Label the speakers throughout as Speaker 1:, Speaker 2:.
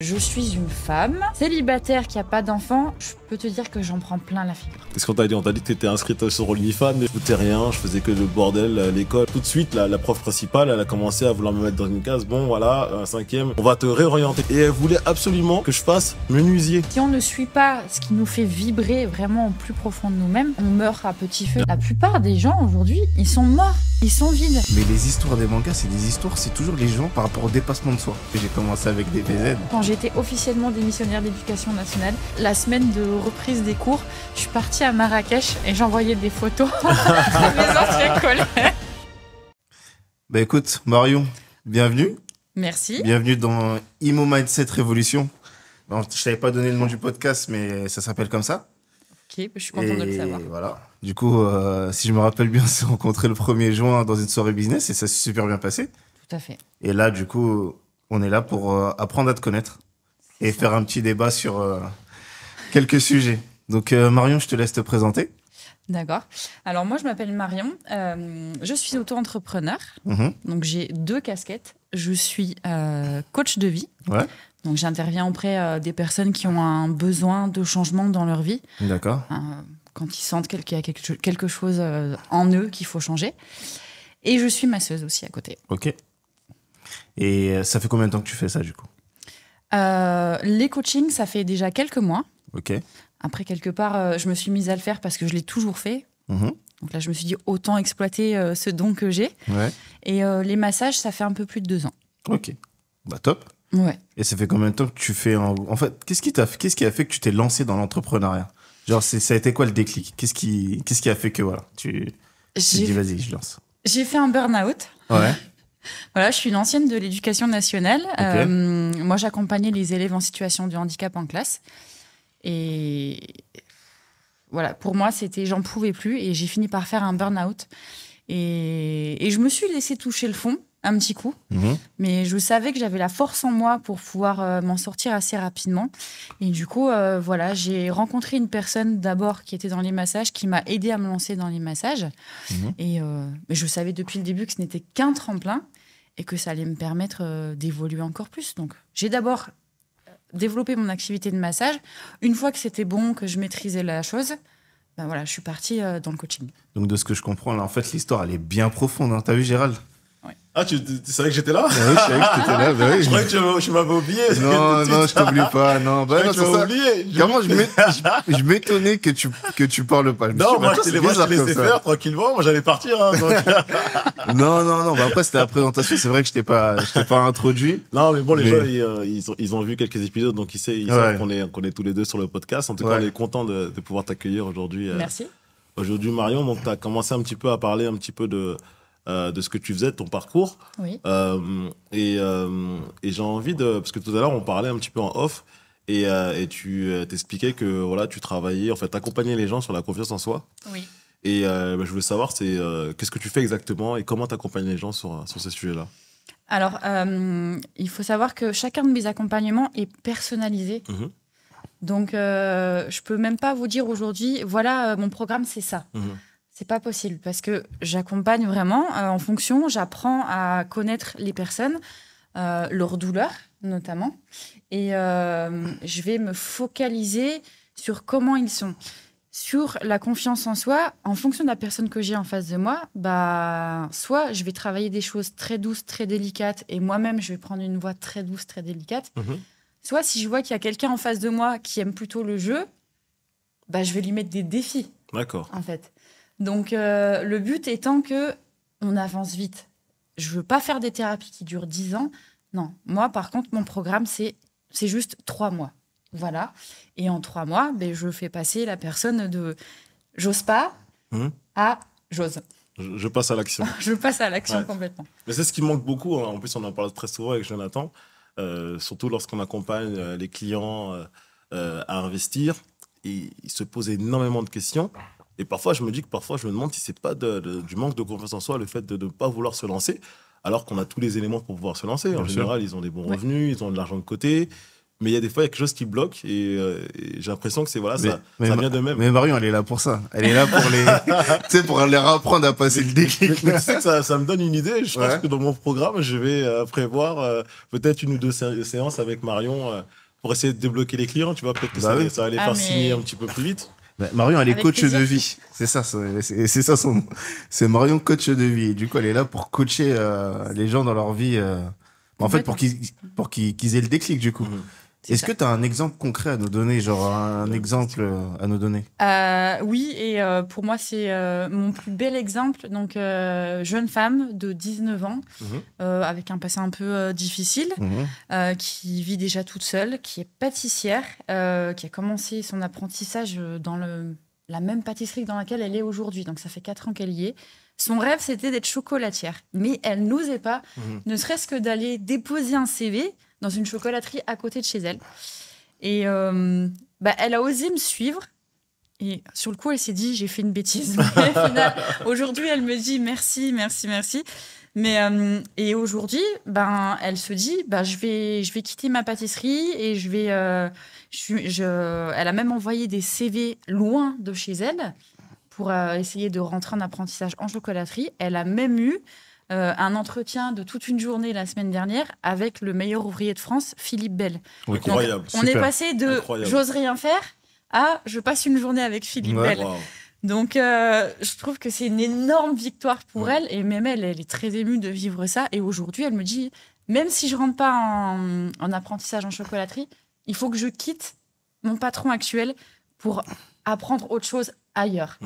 Speaker 1: Je suis une femme célibataire qui n'a pas d'enfant. Je peux te dire que j'en prends plein la figure.
Speaker 2: Qu'est-ce qu'on t'a dit? On t'a dit que t'étais inscrite sur OnlyFans, mais je foutais rien, je faisais que le bordel à l'école. Tout de suite, la prof principale, elle a commencé à vouloir me mettre dans une case. Bon, voilà, un cinquième, on va te réorienter. Et elle voulait absolument que je fasse menuisier.
Speaker 1: Si on ne suit pas ce qui nous fait vibrer vraiment au plus profond de nous-mêmes, on meurt à petit feu. La plupart des gens aujourd'hui, ils sont morts, ils sont vides.
Speaker 3: Mais les histoires des mangas, c'est toujours les gens par rapport au dépassement de soi. J'ai commencé avec des BZ.
Speaker 1: Quand j'étais officiellement démissionnaire d'éducation nationale, la semaine de reprise des cours, je suis partie à Marrakech et j'envoyais des photos à mes anciens collègues.
Speaker 3: Bah écoute, Marion, bienvenue.
Speaker 1: Merci.
Speaker 3: Bienvenue dans Imo Mindset Révolution. Bon, je t'avais pas donné le nom du podcast, mais ça s'appelle comme ça.
Speaker 1: Ok, je suis contente de le savoir.
Speaker 3: Voilà. Du coup, si je me rappelle bien, on s'est rencontrés le 1er juin dans une soirée business et ça s'est super bien passé.
Speaker 1: Tout à fait.
Speaker 3: Et là, du coup, on est là pour apprendre à te connaître et faire un petit débat sur quelques sujets. Donc, Marion, je te laisse te présenter.
Speaker 1: D'accord. Alors moi, je m'appelle Marion. Je suis auto-entrepreneur. Donc j'ai 2 casquettes. Je suis coach de vie.
Speaker 3: Ouais.
Speaker 1: Donc j'interviens auprès des personnes qui ont un besoin de changement dans leur vie.
Speaker 3: D'accord.
Speaker 1: Quand ils sentent qu'il y a quelque chose en eux qu'il faut changer. Et je suis masseuse aussi à côté.
Speaker 3: Ok. Et ça fait combien de temps que tu fais ça, du coup?
Speaker 1: Les coachings, ça fait déjà quelques mois.
Speaker 3: Ok.
Speaker 1: Après, quelque part, je me suis mise à le faire parce que je l'ai toujours fait. Donc là, je me suis dit, autant exploiter ce don que j'ai.
Speaker 3: Ouais.
Speaker 1: Et les massages, ça fait un peu plus de 2 ans.
Speaker 3: Ok. Bah top.
Speaker 1: Ouais.
Speaker 3: Et ça fait combien de temps que tu fais En fait, qu'est-ce qui a fait que tu t'es lancé dans l'entrepreneuriat? Genre, ça a été quoi le déclic? Qu'est-ce qui a fait que voilà, tu dis vas-y, je lance?
Speaker 1: J'ai fait un burn-out.
Speaker 3: Ouais.
Speaker 1: Voilà, je suis l'ancienne de l'éducation nationale.
Speaker 3: Ok.
Speaker 1: Moi, j'accompagnais les élèves en situation de handicap en classe. Et voilà, pour moi, j'en pouvais plus et j'ai fini par faire un burn-out. Et je me suis laissée toucher le fond un petit coup, mais je savais que j'avais la force en moi pour pouvoir m'en sortir assez rapidement. Et du coup, voilà, j'ai rencontré une personne d'abord qui était dans les massages, qui m'a aidée à me lancer dans les massages. Et je savais depuis le début que ce n'était qu'un tremplin et que ça allait me permettre d'évoluer encore plus. Donc, j'ai d'abord développé mon activité de massage. Une fois que c'était bon, que je maîtrisais la chose, ben voilà, je suis partie dans le coaching.
Speaker 3: Donc, de ce que je comprends, là, en fait, l'histoire, elle est bien profonde. Hein. T'as vu, Gérald?
Speaker 2: Ah, tu savais que j'étais là?
Speaker 3: Ah oui, je savais que t'étais là. Bah oui.
Speaker 2: Je croyais que tu m'avais oublié.
Speaker 3: Non, je t'oublie pas. Non, bah non,
Speaker 2: Tu m'as oublié.
Speaker 3: Comment je m'étonnais que tu parles pas.
Speaker 2: Non, moi, je te laissais faire tranquillement. Moi, j'allais partir. Hein, donc...
Speaker 3: Non. Bah, après, c'était la présentation. C'est vrai que je t'ai pas introduit.
Speaker 2: Non, mais bon, les gens, ils ont vu quelques épisodes, donc ils savent qu'on est tous les deux sur le podcast. En tout cas, on est content de pouvoir t'accueillir aujourd'hui.
Speaker 1: Merci.
Speaker 2: Aujourd'hui, Marion, donc tu as commencé un petit peu à parler un petit peu de ce que tu faisais, de ton parcours.
Speaker 1: Oui.
Speaker 2: Et j'ai envie de... Parce que tout à l'heure, on parlait un petit peu en off et tu t'expliquais que voilà, tu travaillais, en fait, t'accompagnais les gens sur la confiance en soi.
Speaker 1: Oui.
Speaker 2: Et je voulais savoir, qu'est-ce que tu fais exactement et comment t'accompagnes les gens sur ces sujets-là?
Speaker 1: Alors, il faut savoir que chacun de mes accompagnements est personnalisé. Donc, je peux même pas vous dire aujourd'hui, voilà, mon programme, c'est ça. C'est pas possible parce que j'accompagne vraiment en fonction, j'apprends à connaître les personnes, leurs douleurs notamment, et je vais me focaliser sur comment ils sont. Sur la confiance en soi, en fonction de la personne que j'ai en face de moi, bah, soit je vais travailler des choses très douces, très délicates, et moi-même, je vais prendre une voix très douce, très délicate. Soit si je vois qu'il y a quelqu'un en face de moi qui aime plutôt le jeu, bah, je vais lui mettre des défis. D'accord. En fait. Donc, le but étant qu'on avance vite. Je ne veux pas faire des thérapies qui durent 10 ans. Non. Moi, par contre, mon programme, c'est juste 3 mois. Voilà. Et en 3 mois, ben, je fais passer la personne de « j'ose pas » à « j'ose ».
Speaker 2: Je passe à l'action.
Speaker 1: Je passe à l'action complètement.
Speaker 2: Mais c'est ce qui manque beaucoup. Hein. En plus, on en parle très souvent avec Jonathan. Surtout lorsqu'on accompagne les clients à investir. Et ils se posent énormément de questions. Et parfois, je me demande si c'est pas du manque de confiance en soi, le fait de ne pas vouloir se lancer, alors qu'on a tous les éléments pour pouvoir se lancer. En général, ils ont des bons revenus, ils ont de l'argent de côté. Mais il y a des fois, il y a quelque chose qui bloque et j'ai l'impression que c'est voilà, ça vient de même.
Speaker 3: Mais Marion, elle est là pour ça. Elle est là pour tu sais, pour leur apprendre à passer le déclic.
Speaker 2: Mais tu sais que ça me donne une idée. Je pense que dans mon programme, je vais prévoir peut-être 1 ou 2 séances avec Marion pour essayer de débloquer les clients. Tu vois, peut-être que ça va les faire signer un petit peu plus vite.
Speaker 3: Marion, elle est coach de vie. C'est ça son nom. C'est Marion, coach de vie. Et du coup, elle est là pour coacher les gens dans leur vie. En fait, pour qu'ils aient le déclic, du coup. Est-ce que tu as un exemple concret à nous donner, genre un exemple à nous donner?
Speaker 1: Oui, et pour moi, c'est mon plus bel exemple. Donc, jeune femme de 19 ans, avec un passé un peu difficile, qui vit déjà toute seule, qui est pâtissière, qui a commencé son apprentissage dans la même pâtisserie dans laquelle elle est aujourd'hui. Donc, ça fait 4 ans qu'elle y est. Son rêve, c'était d'être chocolatière. Mais elle n'osait pas, ne serait-ce que d'aller déposer un CV dans une chocolaterie à côté de chez elle. Et elle a osé me suivre. Et sur le coup, elle s'est dit, j'ai fait une bêtise. Mais au final, aujourd'hui, elle me dit merci, merci, merci. Mais, et aujourd'hui, elle se dit, je vais quitter ma pâtisserie et je vais... elle a même envoyé des CV loin de chez elle pour essayer de rentrer en apprentissage en chocolaterie. Elle a même eu un entretien de toute une journée la semaine dernière avec le meilleur ouvrier de France, Philippe Bell.
Speaker 2: Incroyable.
Speaker 1: Donc, on est passé de j'ose rien faire à je passe une journée avec Philippe Bell. Wow. Donc, je trouve que c'est une énorme victoire pour elle. Et même elle est très émue de vivre ça. Et aujourd'hui, elle me dit, même si je rentre pas en apprentissage en chocolaterie, il faut que je quitte mon patron actuel pour apprendre autre chose ailleurs.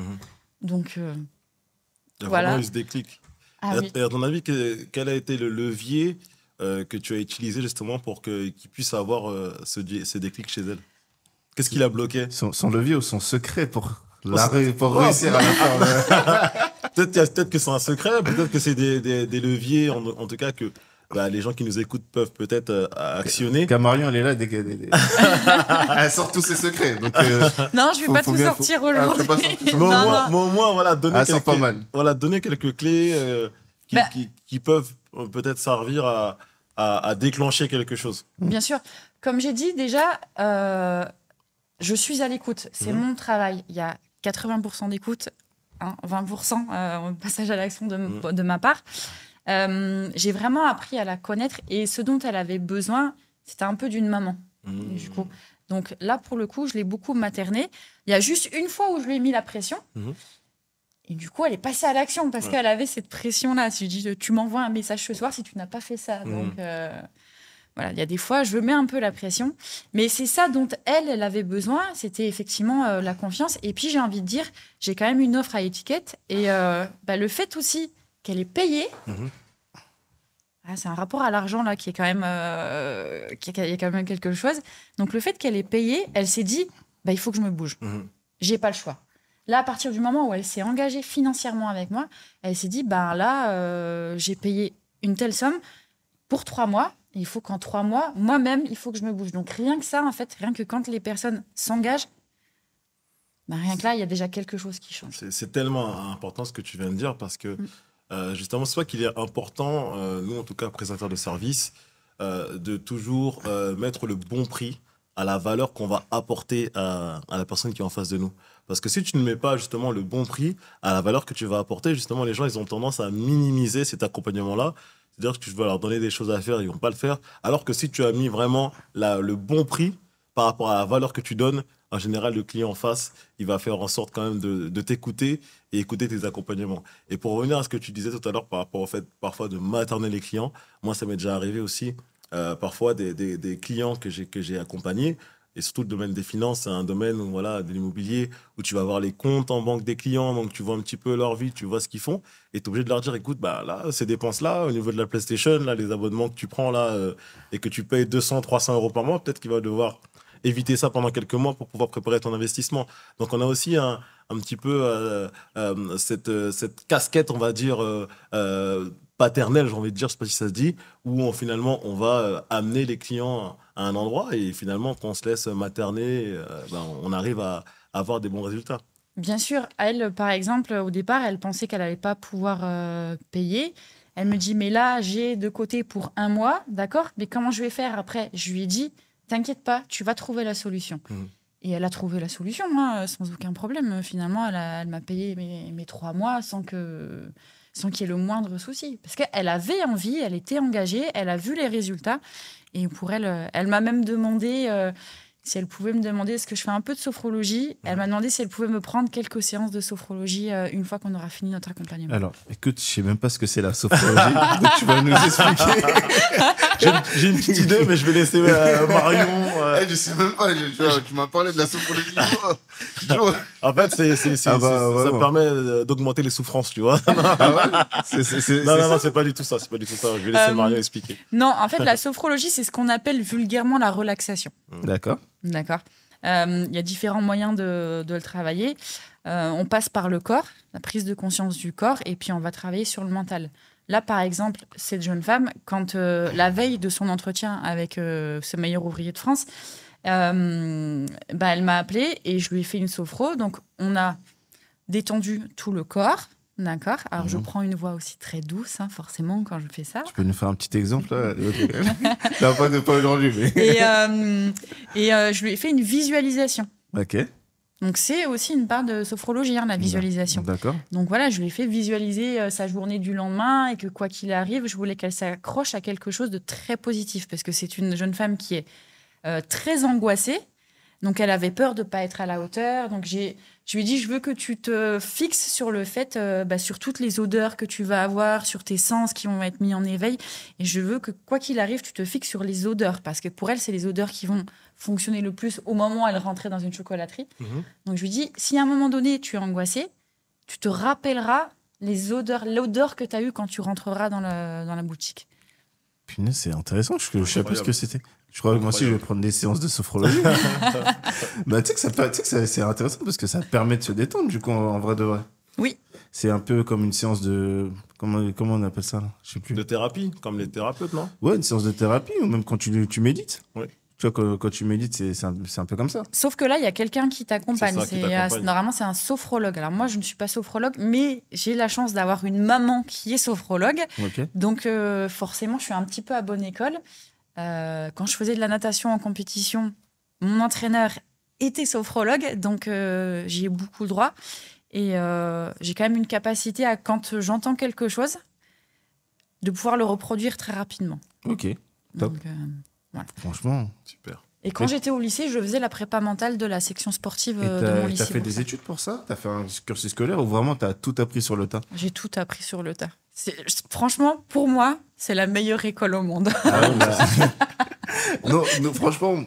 Speaker 1: Donc,
Speaker 2: il y a vraiment eu ce déclic. Et à ton avis, quel a été le levier que tu as utilisé justement pour qu'il puisse avoir ce déclic chez elle? Qu'est-ce qui l'a bloqué?
Speaker 3: Son levier ou son secret pour réussir à le faire?
Speaker 2: Peut-être que c'est un secret, peut-être que c'est des leviers, en tout cas, que les gens qui nous écoutent peuvent peut-être actionner.
Speaker 3: Car Marion, elle est là, elle sort tous ses secrets. Donc,
Speaker 1: non, je ne vais pas tout sortir aujourd'hui.
Speaker 2: Mais au moins, voilà, donner quelques clés qui peuvent peut-être servir à déclencher quelque chose.
Speaker 1: Bien sûr. Comme j'ai dit déjà, je suis à l'écoute. C'est mon travail. Il y a 80% d'écoute, 20% passage à l'action de ma part. J'ai vraiment appris à la connaître et ce dont elle avait besoin, c'était un peu d'une maman. Du coup. Donc là, pour le coup, je l'ai beaucoup maternée. Il y a juste une fois où je lui ai mis la pression. Et du coup, elle est passée à l'action parce qu'elle avait cette pression-là. Si je dis, tu m'envoies un message ce soir si tu n'as pas fait ça. Donc, voilà, il y a des fois, je mets un peu la pression. Mais c'est ça dont elle avait besoin. C'était effectivement la confiance. Et puis, j'ai envie de dire, j'ai quand même une offre à étiquette. Et le fait aussi qu'elle est payée, c'est un rapport à l'argent là qui est quand même, il y a quand même quelque chose. Donc, le fait qu'elle est payée, elle s'est dit, il faut que je me bouge. J'ai pas le choix. Là, à partir du moment où elle s'est engagée financièrement avec moi, elle s'est dit, j'ai payé une telle somme pour 3 mois. Il faut qu'en 3 mois, moi-même, il faut que je me bouge. Donc, rien que ça, en fait, rien que quand les personnes s'engagent, rien que là, il y a déjà quelque chose qui change.
Speaker 2: C'est tellement important ce que tu viens de dire parce que, justement, c'est vrai qu'il est important, nous, en tout cas, présentateurs de services, de toujours mettre le bon prix à la valeur qu'on va apporter à la personne qui est en face de nous. Parce que si tu ne mets pas justement le bon prix à la valeur que tu vas apporter, justement, les gens, ils ont tendance à minimiser cet accompagnement-là. C'est-à-dire que tu vas leur donner des choses à faire, ils ne vont pas le faire. Alors que si tu as mis vraiment le bon prix par rapport à la valeur que tu donnes, en général, le client en face, il va faire en sorte quand même de t'écouter et écouter tes accompagnements. Et pour revenir à ce que tu disais tout à l'heure par rapport au fait parfois de materner les clients, moi, ça m'est déjà arrivé aussi. Parfois, des clients que j'ai accompagnés, et surtout le domaine des finances, c'est un domaine de l'immobilier où tu vas voir les comptes en banque des clients, donc tu vois un petit peu leur vie, tu vois ce qu'ils font, et tu es obligé de leur dire, écoute, là, ces dépenses-là, au niveau de la PlayStation, là, les abonnements que tu prends là, et que tu payes 200, 300 euros par mois, peut-être qu'il va devoir éviter ça pendant quelques mois pour pouvoir préparer ton investissement. Donc, on a aussi un petit peu cette casquette, on va dire, paternelle, j'ai envie de dire, je ne sais pas si ça se dit, où finalement, on va amener les clients à un endroit et finalement, quand on se laisse materner, on arrive à avoir des bons résultats.
Speaker 1: Bien sûr. Elle, par exemple, au départ, elle pensait qu'elle n'allait pas pouvoir payer. Elle me dit, mais là, j'ai de côté pour 1 mois, d'accord, mais comment je vais faire après? Je lui ai dit, t'inquiète pas, tu vas trouver la solution. Et elle a trouvé la solution, hein, sans aucun problème. Finalement, elle m'a payé mes 3 mois sans qu'il y ait le moindre souci. Parce qu'elle avait envie, elle était engagée, elle a vu les résultats. Et pour elle, elle m'a même demandé si elle pouvait me demander, est-ce que je fais un peu de sophrologie. Elle m'a demandé si elle pouvait me prendre quelques séances de sophrologie une fois qu'on aura fini notre accompagnement.
Speaker 3: Alors, écoute, je sais même pas ce que c'est la sophrologie, donc tu vas nous expliquer.
Speaker 2: J'ai une petite idée, mais je vais laisser Marion.
Speaker 3: Je sais même pas, tu m'as parlé de la sophrologie.
Speaker 2: En fait, ça permet d'augmenter les souffrances, tu vois. Non, c'est pas du tout ça. C'est pas du tout ça. Je vais laisser Marion expliquer.
Speaker 1: Non, en fait, la sophrologie, c'est ce qu'on appelle vulgairement la relaxation.
Speaker 3: D'accord.
Speaker 1: Il y a différents moyens de le travailler. On passe par le corps, la prise de conscience du corps, et puis on va travailler sur le mental. Là, par exemple, cette jeune femme, quand la veille de son entretien avec ce meilleur ouvrier de France, elle m'a appelée et je lui ai fait une sophro. Donc, on a détendu tout le corps. D'accord. Alors, je prends une voix aussi très douce, hein, forcément, quand je fais ça.
Speaker 3: Tu peux nous faire un petit exemple là? Non, pas aujourd'hui, mais...
Speaker 1: Et je lui ai fait une visualisation.
Speaker 3: Ok.
Speaker 1: Donc, c'est aussi une part de sophrologie, hein, la visualisation.
Speaker 3: D'accord.
Speaker 1: Donc, voilà, je lui ai fait visualiser sa journée du lendemain et que, quoi qu'il arrive, je voulais qu'elle s'accroche à quelque chose de très positif parce que c'est une jeune femme qui est très angoissée. Donc, elle avait peur de ne pas être à la hauteur. Donc, je lui ai dit, je veux que tu te fixes sur le fait, sur toutes les odeurs que tu vas avoir, sur tes sens qui vont être mis en éveil. Et je veux que, quoi qu'il arrive, tu te fixes sur les odeurs. Parce que pour elle, c'est les odeurs qui vont fonctionner le plus au moment où elle rentrait dans une chocolaterie. Donc, je lui dis, si à un moment donné, tu es angoissée, tu te rappelleras l'odeur que tu as eue quand tu rentreras dans la boutique.
Speaker 3: Punaise, c'est intéressant. Je ne savais pas ce que c'était. Je crois que moi aussi, je vais prendre des séances de sophrologie. Tu sais que c'est intéressant parce que ça permet de se détendre, du coup, en vrai de vrai.
Speaker 1: Oui.
Speaker 3: C'est un peu comme une séance de... Comment on appelle ça, là? Je sais plus.
Speaker 2: De thérapie, comme les thérapeutes, non?
Speaker 3: Ouais, une séance de thérapie, ou même quand tu médites.
Speaker 2: Oui.
Speaker 3: Tu vois, quand tu médites, c'est un peu comme ça.
Speaker 1: Sauf que là, il y a quelqu'un qui t'accompagne.
Speaker 2: T'accompagne.
Speaker 1: Normalement, c'est un sophrologue. Alors moi, je ne suis pas sophrologue, mais j'ai la chance d'avoir une maman qui est sophrologue.
Speaker 3: Okay.
Speaker 1: Donc forcément, je suis un petit peu à bonne école. Quand je faisais de la natation en compétition, mon entraîneur était sophrologue, donc j'y ai beaucoup droit. Et j'ai quand même une capacité à, quand j'entends quelque chose, de pouvoir le reproduire très rapidement.
Speaker 3: Ok, top.
Speaker 1: Donc, voilà.
Speaker 3: Franchement,
Speaker 2: super.
Speaker 1: Et quand j'étais au lycée, je faisais la prépa mentale de la section sportive de mon lycée.
Speaker 3: T'as fait des études pour ça? T'as fait un cursus scolaire ou vraiment t'as tout appris sur le tas?
Speaker 1: J'ai tout appris sur le tas. Franchement, pour moi, c'est la meilleure école au monde.
Speaker 3: Non, franchement,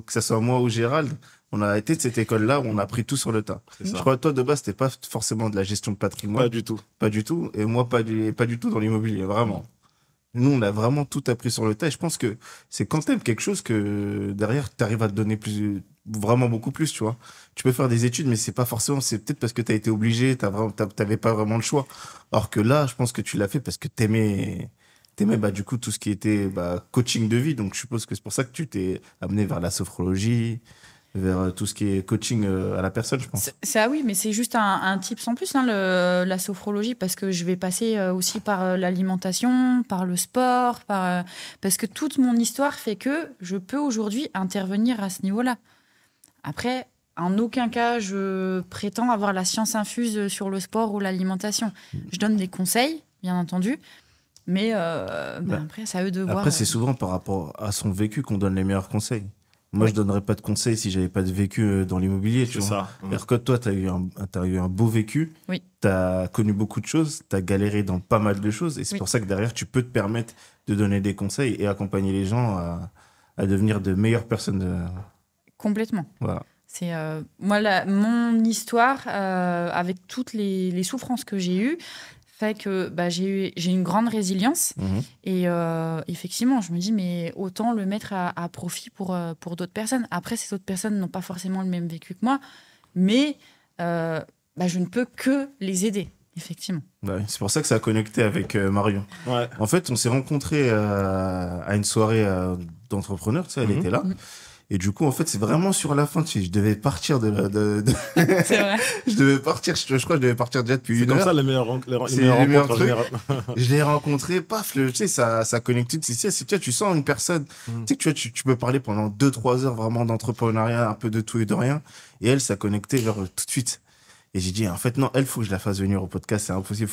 Speaker 3: que ce soit moi ou Gérald, on a été de cette école-là où on a appris tout sur le tas. Je crois que toi, de base, c'était pas forcément de la gestion de patrimoine.
Speaker 2: Pas du tout.
Speaker 3: Pas du tout. Et moi, pas du tout dans l'immobilier, vraiment. Nous, on a vraiment tout appris sur le tas. Et je pense que c'est quand t'aimes quelque chose que derrière, t'arrives à te donner vraiment beaucoup plus, tu vois. Tu peux faire des études, mais c'est peut-être parce que t'as été obligé, t'avais pas vraiment le choix. Alors que là, je pense que tu l'as fait parce que t'aimais du coup tout ce qui était coaching de vie. Donc je suppose que c'est pour ça que tu t'es amené vers la sophrologie, vers tout ce qui est coaching à la personne, je pense.
Speaker 1: Oui, mais c'est juste un tips en plus, hein, la sophrologie, parce que je vais passer aussi par l'alimentation, par le sport, parce que toute mon histoire fait que je peux aujourd'hui intervenir à ce niveau-là. Après, en aucun cas, je prétends avoir la science infuse sur le sport ou l'alimentation. Je donne des conseils, bien entendu, mais après, c'est à eux de voir.
Speaker 3: Après, c'est souvent par rapport à son vécu qu'on donne les meilleurs conseils. Moi, je donnerais pas de conseils si j'avais pas de vécu dans l'immobilier, tu vois.
Speaker 2: Ça.
Speaker 3: C'est-à-dire que toi, t'as eu un beau vécu.
Speaker 1: Oui.
Speaker 3: T'as connu beaucoup de choses. T'as galéré dans pas mal de choses. Et c'est pour ça que derrière, tu peux te permettre de donner des conseils et accompagner les gens à devenir de meilleures personnes.
Speaker 1: Complètement.
Speaker 3: Voilà.
Speaker 1: C'est moi, mon histoire, avec toutes les souffrances que j'ai eues, fait que j'ai une grande résilience. Et effectivement, je me dis, mais autant le mettre à profit pour d'autres personnes. Après, ces autres personnes n'ont pas forcément le même vécu que moi, mais je ne peux que les aider, effectivement.
Speaker 3: C'est pour ça que ça a connecté avec Marion.
Speaker 2: Ouais.
Speaker 3: En fait, on s'est rencontrés à une soirée d'entrepreneurs, tu sais, elle était là. Et du coup, en fait, c'est vraiment sur la fin, je devais partir
Speaker 1: C'est vrai.
Speaker 3: je devais partir, je crois que je devais partir déjà depuis
Speaker 2: C'est
Speaker 3: une
Speaker 2: comme
Speaker 3: heure.
Speaker 2: ça les meilleures
Speaker 3: C'est les meilleurs
Speaker 2: rencontres en
Speaker 3: trucs.
Speaker 2: général.
Speaker 3: Je l'ai rencontré, paf, tu sais, ça connecte. Tu sais, tu sens une personne, tu sais, que tu peux parler pendant 2-3 heures vraiment d'entrepreneuriat, un peu de tout et de rien. Et elle, ça connectait tout de suite. Et j'ai dit, en fait, non, elle, faut que je la fasse venir au podcast, c'est impossible,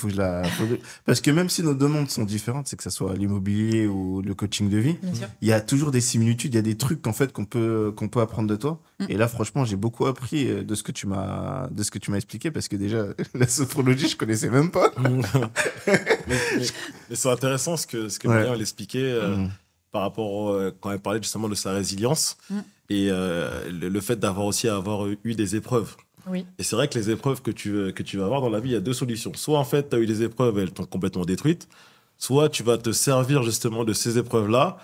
Speaker 3: parce que même si nos demandes sont différentes, c'est que ça soit l'immobilier ou le coaching de vie,
Speaker 1: Bien sûr.
Speaker 3: il y a toujours des similitudes, il y a des trucs, en fait, qu'on peut apprendre de toi. Et là, franchement, j'ai beaucoup appris de ce que tu m'as expliqué, parce que déjà, la sophrologie, je connaissais même pas.
Speaker 2: mais c'est intéressant ce que Marion elle expliquait par rapport quand elle parlait justement de sa résilience et le fait d'avoir eu des épreuves.
Speaker 1: Oui.
Speaker 2: Et c'est vrai que les épreuves que tu vas avoir dans la vie, il y a deux solutions. Soit en fait, tu as eu des épreuves et elles t'ont complètement détruite, soit tu vas te servir justement de ces épreuves-là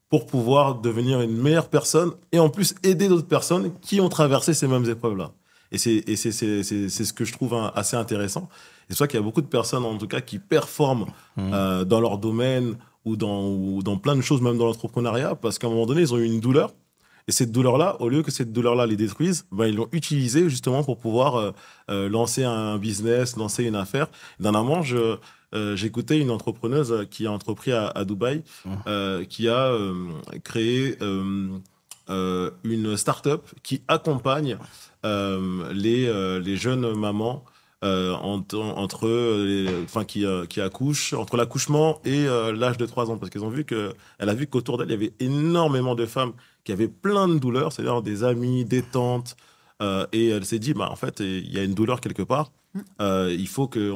Speaker 2: pour pouvoir devenir une meilleure personne et en plus aider d'autres personnes qui ont traversé ces mêmes épreuves-là. Et c'est ce que je trouve assez intéressant. Et c'est pour ça qu'il y a beaucoup de personnes, en tout cas, qui performent dans leur domaine ou dans plein de choses, même dans l'entrepreneuriat, parce qu'à un moment donné, ils ont eu une douleur. Et cette douleur-là, au lieu que cette douleur-là les détruise, ils l'ont utilisée justement pour pouvoir lancer un business, lancer une affaire. Dernièrement, j'écoutais une entrepreneuse qui a entrepris à Dubaï, qui a créé une start-up qui accompagne les jeunes mamans qui accouchent entre l'accouchement et l'âge de 3 ans, parce qu'elle a vu qu'autour d'elle il y avait énormément de femmes qui avaient plein de douleurs, c'est-à-dire des amis, des tantes, et elle s'est dit en fait il y a une douleur quelque part, il faut que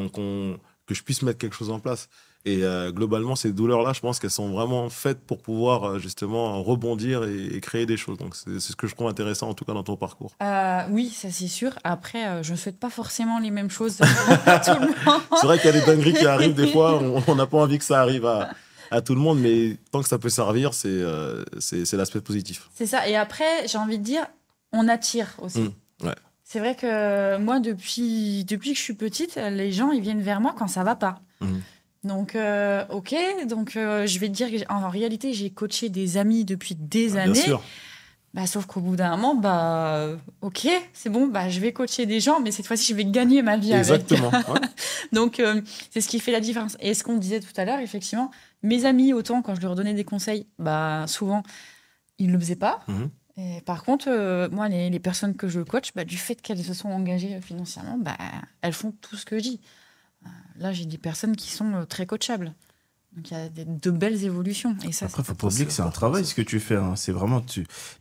Speaker 2: je puisse mettre quelque chose en place. Et globalement, ces douleurs-là, je pense qu'elles sont vraiment faites pour pouvoir justement rebondir et créer des choses. Donc, c'est ce que je trouve intéressant, en tout cas, dans ton parcours.
Speaker 1: Oui, ça c'est sûr. Après, je ne souhaite pas forcément les mêmes choses à tout le monde.
Speaker 2: C'est vrai qu'il y a des dingueries qui arrivent des fois. On n'a pas envie que ça arrive à tout le monde, mais tant que ça peut servir, c'est l'aspect positif.
Speaker 1: C'est ça. Et après, j'ai envie de dire, on attire aussi.
Speaker 2: Ouais.
Speaker 1: C'est vrai que moi, depuis que je suis petite, les gens, ils viennent vers moi quand ça ne va pas. Donc, ok. Donc, je vais te dire qu'en réalité, j'ai coaché des amis depuis des années.
Speaker 2: Bien sûr.
Speaker 1: Sauf qu'au bout d'un moment, ok, c'est bon, je vais coacher des gens, mais cette fois-ci, je vais gagner ma vie
Speaker 2: Exactement.
Speaker 1: avec.
Speaker 2: Ouais.
Speaker 1: Donc, c'est ce qui fait la différence. Et ce qu'on disait tout à l'heure, effectivement, mes amis, autant quand je leur donnais des conseils, souvent, ils ne le faisaient pas. Et par contre, moi, les personnes que je coach, du fait qu'elles se sont engagées financièrement, elles font tout ce que je dis. Là, j'ai des personnes qui sont très coachables. Donc, il y a de belles évolutions. Et ça,
Speaker 3: après, il ne faut pas oublier que c'est un travail, ce que tu fais. C'est vraiment...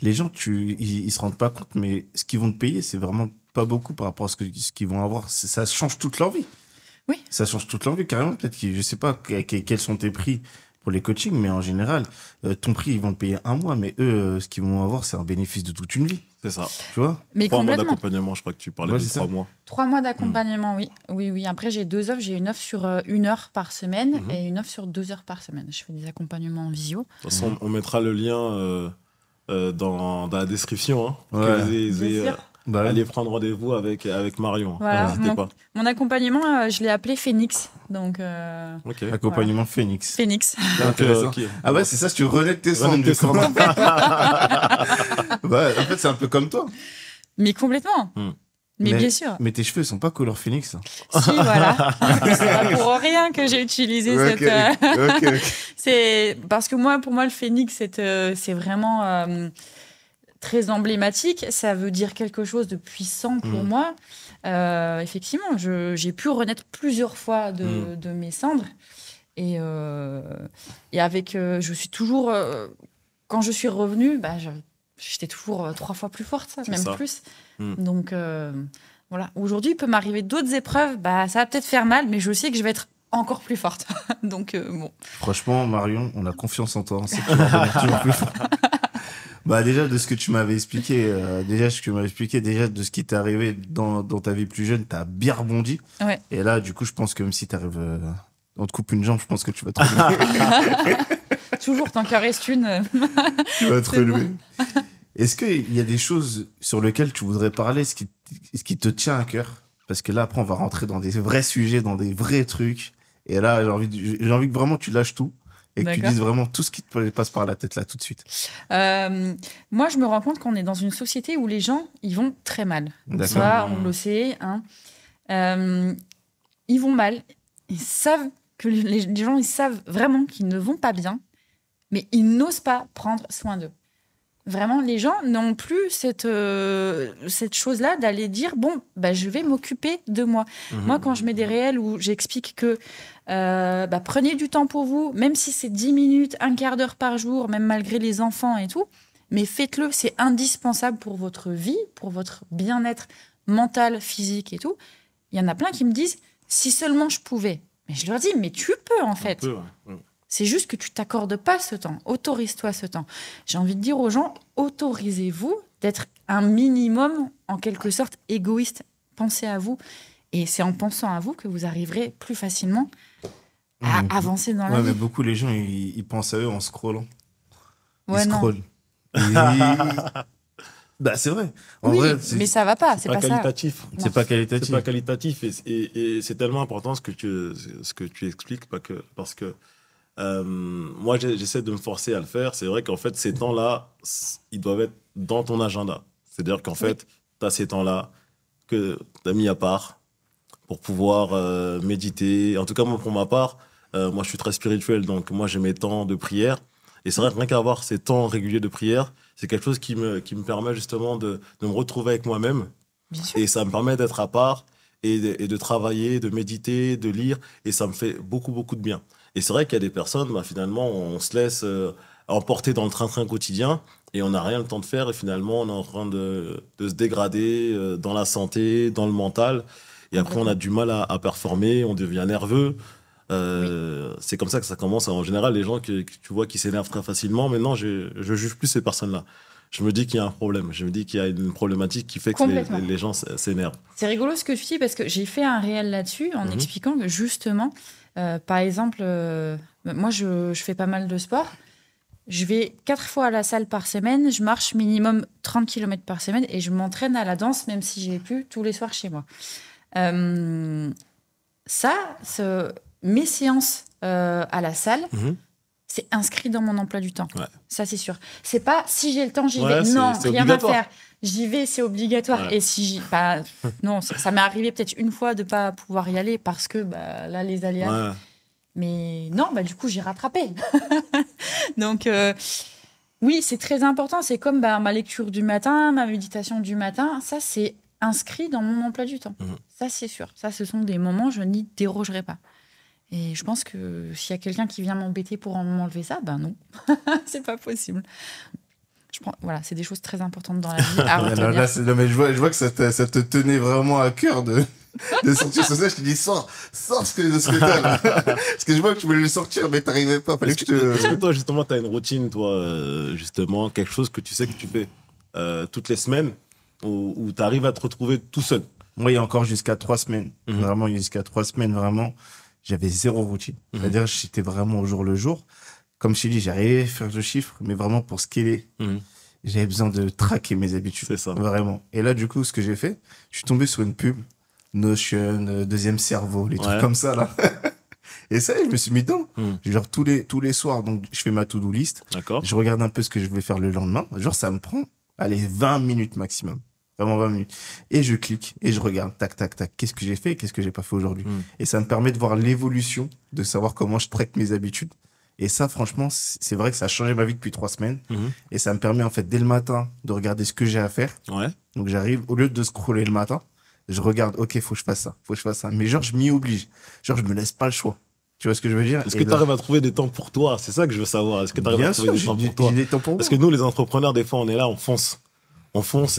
Speaker 3: Les gens, ils ne se rendent pas compte, mais ce qu'ils vont te payer, c'est vraiment pas beaucoup par rapport à ce qu'ils vont avoir. Ça change toute leur vie.
Speaker 1: Oui.
Speaker 3: Ça change toute leur vie, carrément. Peut-être que je ne sais pas quels sont tes prix pour les coachings, mais en général, ton prix, ils vont te payer un mois, mais eux, ce qu'ils vont avoir, c'est un bénéfice de toute une vie.
Speaker 2: C'est ça.
Speaker 3: Tu vois ?
Speaker 1: Mais
Speaker 2: 3 mois d'accompagnement, je crois que tu parlais de 3 mois.
Speaker 1: 3 mois d'accompagnement, oui. Oui. Après, j'ai 2 offres. J'ai une offre sur 1 heure par semaine et une offre sur 2 heures par semaine. Je fais des accompagnements en visio.
Speaker 2: De toute façon, on mettra le lien dans la description. Hein, allez prendre rendez-vous avec Marion.
Speaker 1: Voilà,
Speaker 2: N'hésitez pas.
Speaker 1: Mon accompagnement, je l'ai appelé Phoenix. Donc,
Speaker 3: accompagnement Phoenix.
Speaker 1: Phoenix.
Speaker 2: Okay.
Speaker 3: Ah ouais, c'est ça, tu relèves tes cendres. En fait, c'est un peu comme toi.
Speaker 1: Mais complètement. Mais bien sûr.
Speaker 3: Mais tes cheveux sont pas couleur Phoenix.
Speaker 1: Si, voilà. C'est pas pour rien que j'ai utilisé cette... C'est parce que pour moi, le Phoenix, c'est vraiment très emblématique. Ça veut dire quelque chose de puissant pour moi. Effectivement, j'ai pu renaître plusieurs fois de mes cendres. Et avec... je suis toujours... quand je suis revenue, j'étais toujours 3 fois plus forte, plus. Donc, voilà. Aujourd'hui, il peut m'arriver d'autres épreuves. Ça va peut-être faire mal, mais je sais que je vais être encore plus forte. Donc, bon.
Speaker 3: Franchement, Marion, on a confiance en toi. On sait que tu vas revenir toujours plus forte. Déjà, de ce que tu m'avais expliqué, déjà de ce qui t'est arrivé dans ta vie plus jeune, t'as bien rebondi.
Speaker 1: Ouais.
Speaker 3: Et là, du coup, je pense que même si t'arrives, on te coupe une jambe, je pense que tu vas te relever.
Speaker 1: Toujours, tant qu'il reste une.
Speaker 3: Tu vas te relever. Bon. Est-ce qu'il y a des choses sur lesquelles tu voudrais parler, ce qui te tient à cœur? Parce que là, après, on va rentrer dans des vrais sujets, dans des vrais trucs. Et là, j'ai envie que vraiment tu lâches tout et que tu dises vraiment tout ce qui te passe par la tête là tout de suite.
Speaker 1: Moi, je me rends compte qu'on est dans une société où les gens, ils vont très mal. Ça, on le sait. Hein. Ils vont mal. Ils savent que les gens, ils savent vraiment qu'ils ne vont pas bien, mais ils n'osent pas prendre soin d'eux. Vraiment, les gens n'ont plus cette chose-là d'aller dire, bon, bah, je vais m'occuper de moi. Moi, quand je mets des réels où j'explique que prenez du temps pour vous, même si c'est 10 minutes, un quart d'heure par jour, même malgré les enfants et tout, mais faites-le, c'est indispensable pour votre vie, pour votre bien-être mental, physique et tout. Il y en a plein qui me disent, si seulement je pouvais. Mais je leur dis, mais tu peux en fait. C'est juste que tu t'accordes pas ce temps. Autorise-toi ce temps. J'ai envie de dire aux gens, autorisez-vous d'être un minimum, en quelque sorte, égoïste. Pensez à vous. Et c'est en pensant à vous que vous arriverez plus facilement à avancer dans la vie.
Speaker 3: Mais beaucoup, les gens, ils pensent à eux en scrollant.
Speaker 1: Ils
Speaker 3: scrollent. Bah, c'est vrai.
Speaker 1: Vrai, mais ça va pas. C'est pas
Speaker 2: qualitatif.
Speaker 3: C'est pas qualitatif.
Speaker 2: C'est pas qualitatif. Et c'est tellement important ce que tu expliques, parce que moi, j'essaie de me forcer à le faire. C'est vrai qu'en fait, ces temps-là, ils doivent être dans ton agenda. C'est-à-dire qu'en fait, tu as ces temps-là que tu as mis à part pour pouvoir méditer. En tout cas, moi, pour ma part, moi, je suis très spirituel. Donc, moi, j'ai mes temps de prière. Et c'est vrai que rien qu'avoir ces temps réguliers de prière, c'est quelque chose qui me permet justement de me retrouver avec moi-même. Et ça me permet d'être à part et de travailler, de méditer, de lire. Et ça me fait beaucoup, beaucoup de bien. Et c'est vrai qu'il y a des personnes, finalement, on se laisse emporter dans le train-train quotidien et on n'a rien le temps de faire. Et finalement, on est en train de se dégrader dans la santé, dans le mental. Et après, on a du mal à performer, on devient nerveux. C'est comme ça que ça commence. En général, les gens que tu vois qui s'énervent très facilement, maintenant, je juge plus ces personnes-là. Je me dis qu'il y a un problème. Je me dis qu'il y a une problématique qui fait que les gens s'énervent.
Speaker 1: C'est rigolo ce que tu dis parce que j'ai fait un réel là-dessus en expliquant que justement, par exemple, moi, je fais pas mal de sport. Je vais 4 fois à la salle par semaine. Je marche minimum 30 km par semaine et je m'entraîne à la danse, même si je n'ai plus tous les soirs chez moi. Mes séances à la salle, c'est inscrit dans mon emploi du temps. Ouais. Ça, c'est sûr. C'est pas si j'ai le temps, j'y vais. Non, rien à faire. J'y vais, c'est obligatoire. Ouais. Et si non, ça m'est arrivé peut-être une fois de pas pouvoir y aller parce que là, les aléas. Ouais. Mais non, du coup, j'ai rattrapé. Donc, oui, c'est très important. C'est comme ma lecture du matin, ma méditation du matin. Ça, c'est inscrit dans mon emploi du temps. Ça, c'est sûr. Ça, ce sont des moments, je n'y dérogerai pas. Et je pense que s'il y a quelqu'un qui vient m'embêter pour m'enlever ça, non, c'est pas possible. Voilà, c'est des choses très importantes dans la vie.
Speaker 3: Mais je vois que ça te tenait vraiment à cœur de sortir ce ça. Je te dis, sors ce que t'as là. Parce que je vois que tu voulais le sortir, mais t'arrivais pas.
Speaker 2: Est-ce que toi, justement, t'as une routine, justement, quelque chose que tu sais que tu fais toutes les semaines où t'arrives à te retrouver tout seul?
Speaker 3: Moi, il y a encore jusqu'à 3 semaines. Vraiment, jusqu'à 3 semaines, vraiment. J'avais 0 routine. C'est-à-dire, j'étais vraiment au jour le jour. Comme je t'ai dit, j'arrivais à faire le chiffre, mais vraiment pour scaler, j'avais besoin de traquer mes habitudes. C'est ça. Vraiment. Et là, du coup, ce que j'ai fait, je suis tombé sur une pub, Notion, Deuxième Cerveau, les trucs comme ça, là. Et ça, je me suis mis dedans. Genre, tous les soirs, donc, je fais ma to-do list.
Speaker 2: D'accord.
Speaker 3: Je regarde un peu ce que je vais faire le lendemain. Genre, ça me prend, 20 minutes maximum. Vraiment 20 minutes. Et je clique et je regarde, tac, tac, tac. Qu'est-ce que j'ai fait et qu'est-ce que j'ai pas fait aujourd'hui? Et ça me permet de voir l'évolution, de savoir comment je traque mes habitudes. Et ça, franchement, c'est vrai que ça a changé ma vie depuis 3 semaines. Et ça me permet, en fait, dès le matin, de regarder ce que j'ai à faire. Ouais. Donc, j'arrive, au lieu de scroller le matin, je regarde, OK, faut que je fasse ça. Mais genre, je m'y oblige. Genre, je me laisse pas le choix. Tu vois ce que je veux dire?
Speaker 2: Est-ce que tu arrives à trouver des temps pour toi? C'est ça que je veux savoir. Est-ce que tu arrives à trouver des temps pour toi?
Speaker 3: Des temps pour
Speaker 2: Parce que nous, les entrepreneurs, des fois, on est là, on fonce.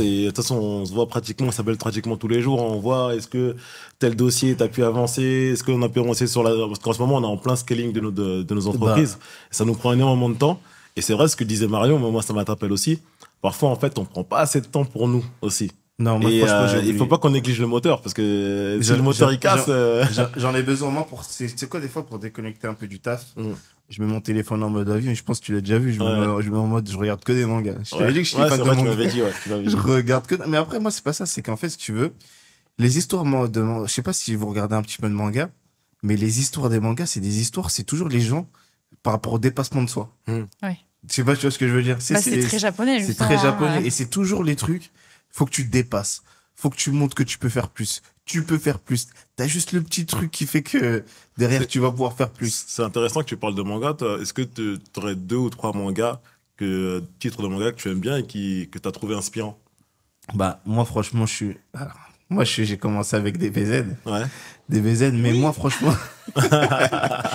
Speaker 2: Et de toute façon, on se voit pratiquement, on s'appelle pratiquement tous les jours. On voit est-ce que tel dossier, t'as pu avancer, est-ce qu'on a pu avancer parce qu'en ce moment, on est en plein scaling de nos entreprises. Ça nous prend énormément de temps. Et c'est vrai ce que disait Marion, moi, ça m'interpelle aussi. Parfois, en fait, on prend pas assez de temps pour nous aussi.
Speaker 3: Non, moi,
Speaker 2: il faut pas qu'on néglige le moteur parce que si le moteur il casse.
Speaker 3: J'en ai besoin, moi, c'est quoi, des fois, pour déconnecter un peu du taf. Je mets mon téléphone en mode avion et je pense que tu l'as déjà vu. Je mets en mode, je regarde que des mangas. Je t'avais dit que je suis fan de mangas. Je regarde que. Mais après, moi, c'est pas ça. C'est qu'en fait, si tu veux, les histoires je sais pas si vous regardez un petit peu de manga, mais les histoires des mangas, c'est toujours les gens par rapport au dépassement de soi.
Speaker 1: Ouais.
Speaker 3: Je sais pas, tu vois ce que je veux dire.
Speaker 1: C'est très japonais,
Speaker 3: c'est
Speaker 1: justement,
Speaker 3: très japonais.
Speaker 1: ouais.
Speaker 3: Et c'est toujours les trucs, faut que tu te dépasses. Faut que tu montres que tu peux faire plus. Tu peux faire plus. T'as juste le petit truc qui fait que derrière, tu vas pouvoir faire plus.
Speaker 2: C'est intéressant que tu parles de manga. Toi. Est-ce que tu aurais 2 ou 3 mangas, titres de manga que tu aimes bien et que tu as trouvé inspirants?
Speaker 3: Bah, moi, franchement, j'ai commencé avec des VZ.
Speaker 2: Ouais.
Speaker 3: Des VZ, mais
Speaker 1: Oui.
Speaker 3: moi, franchement.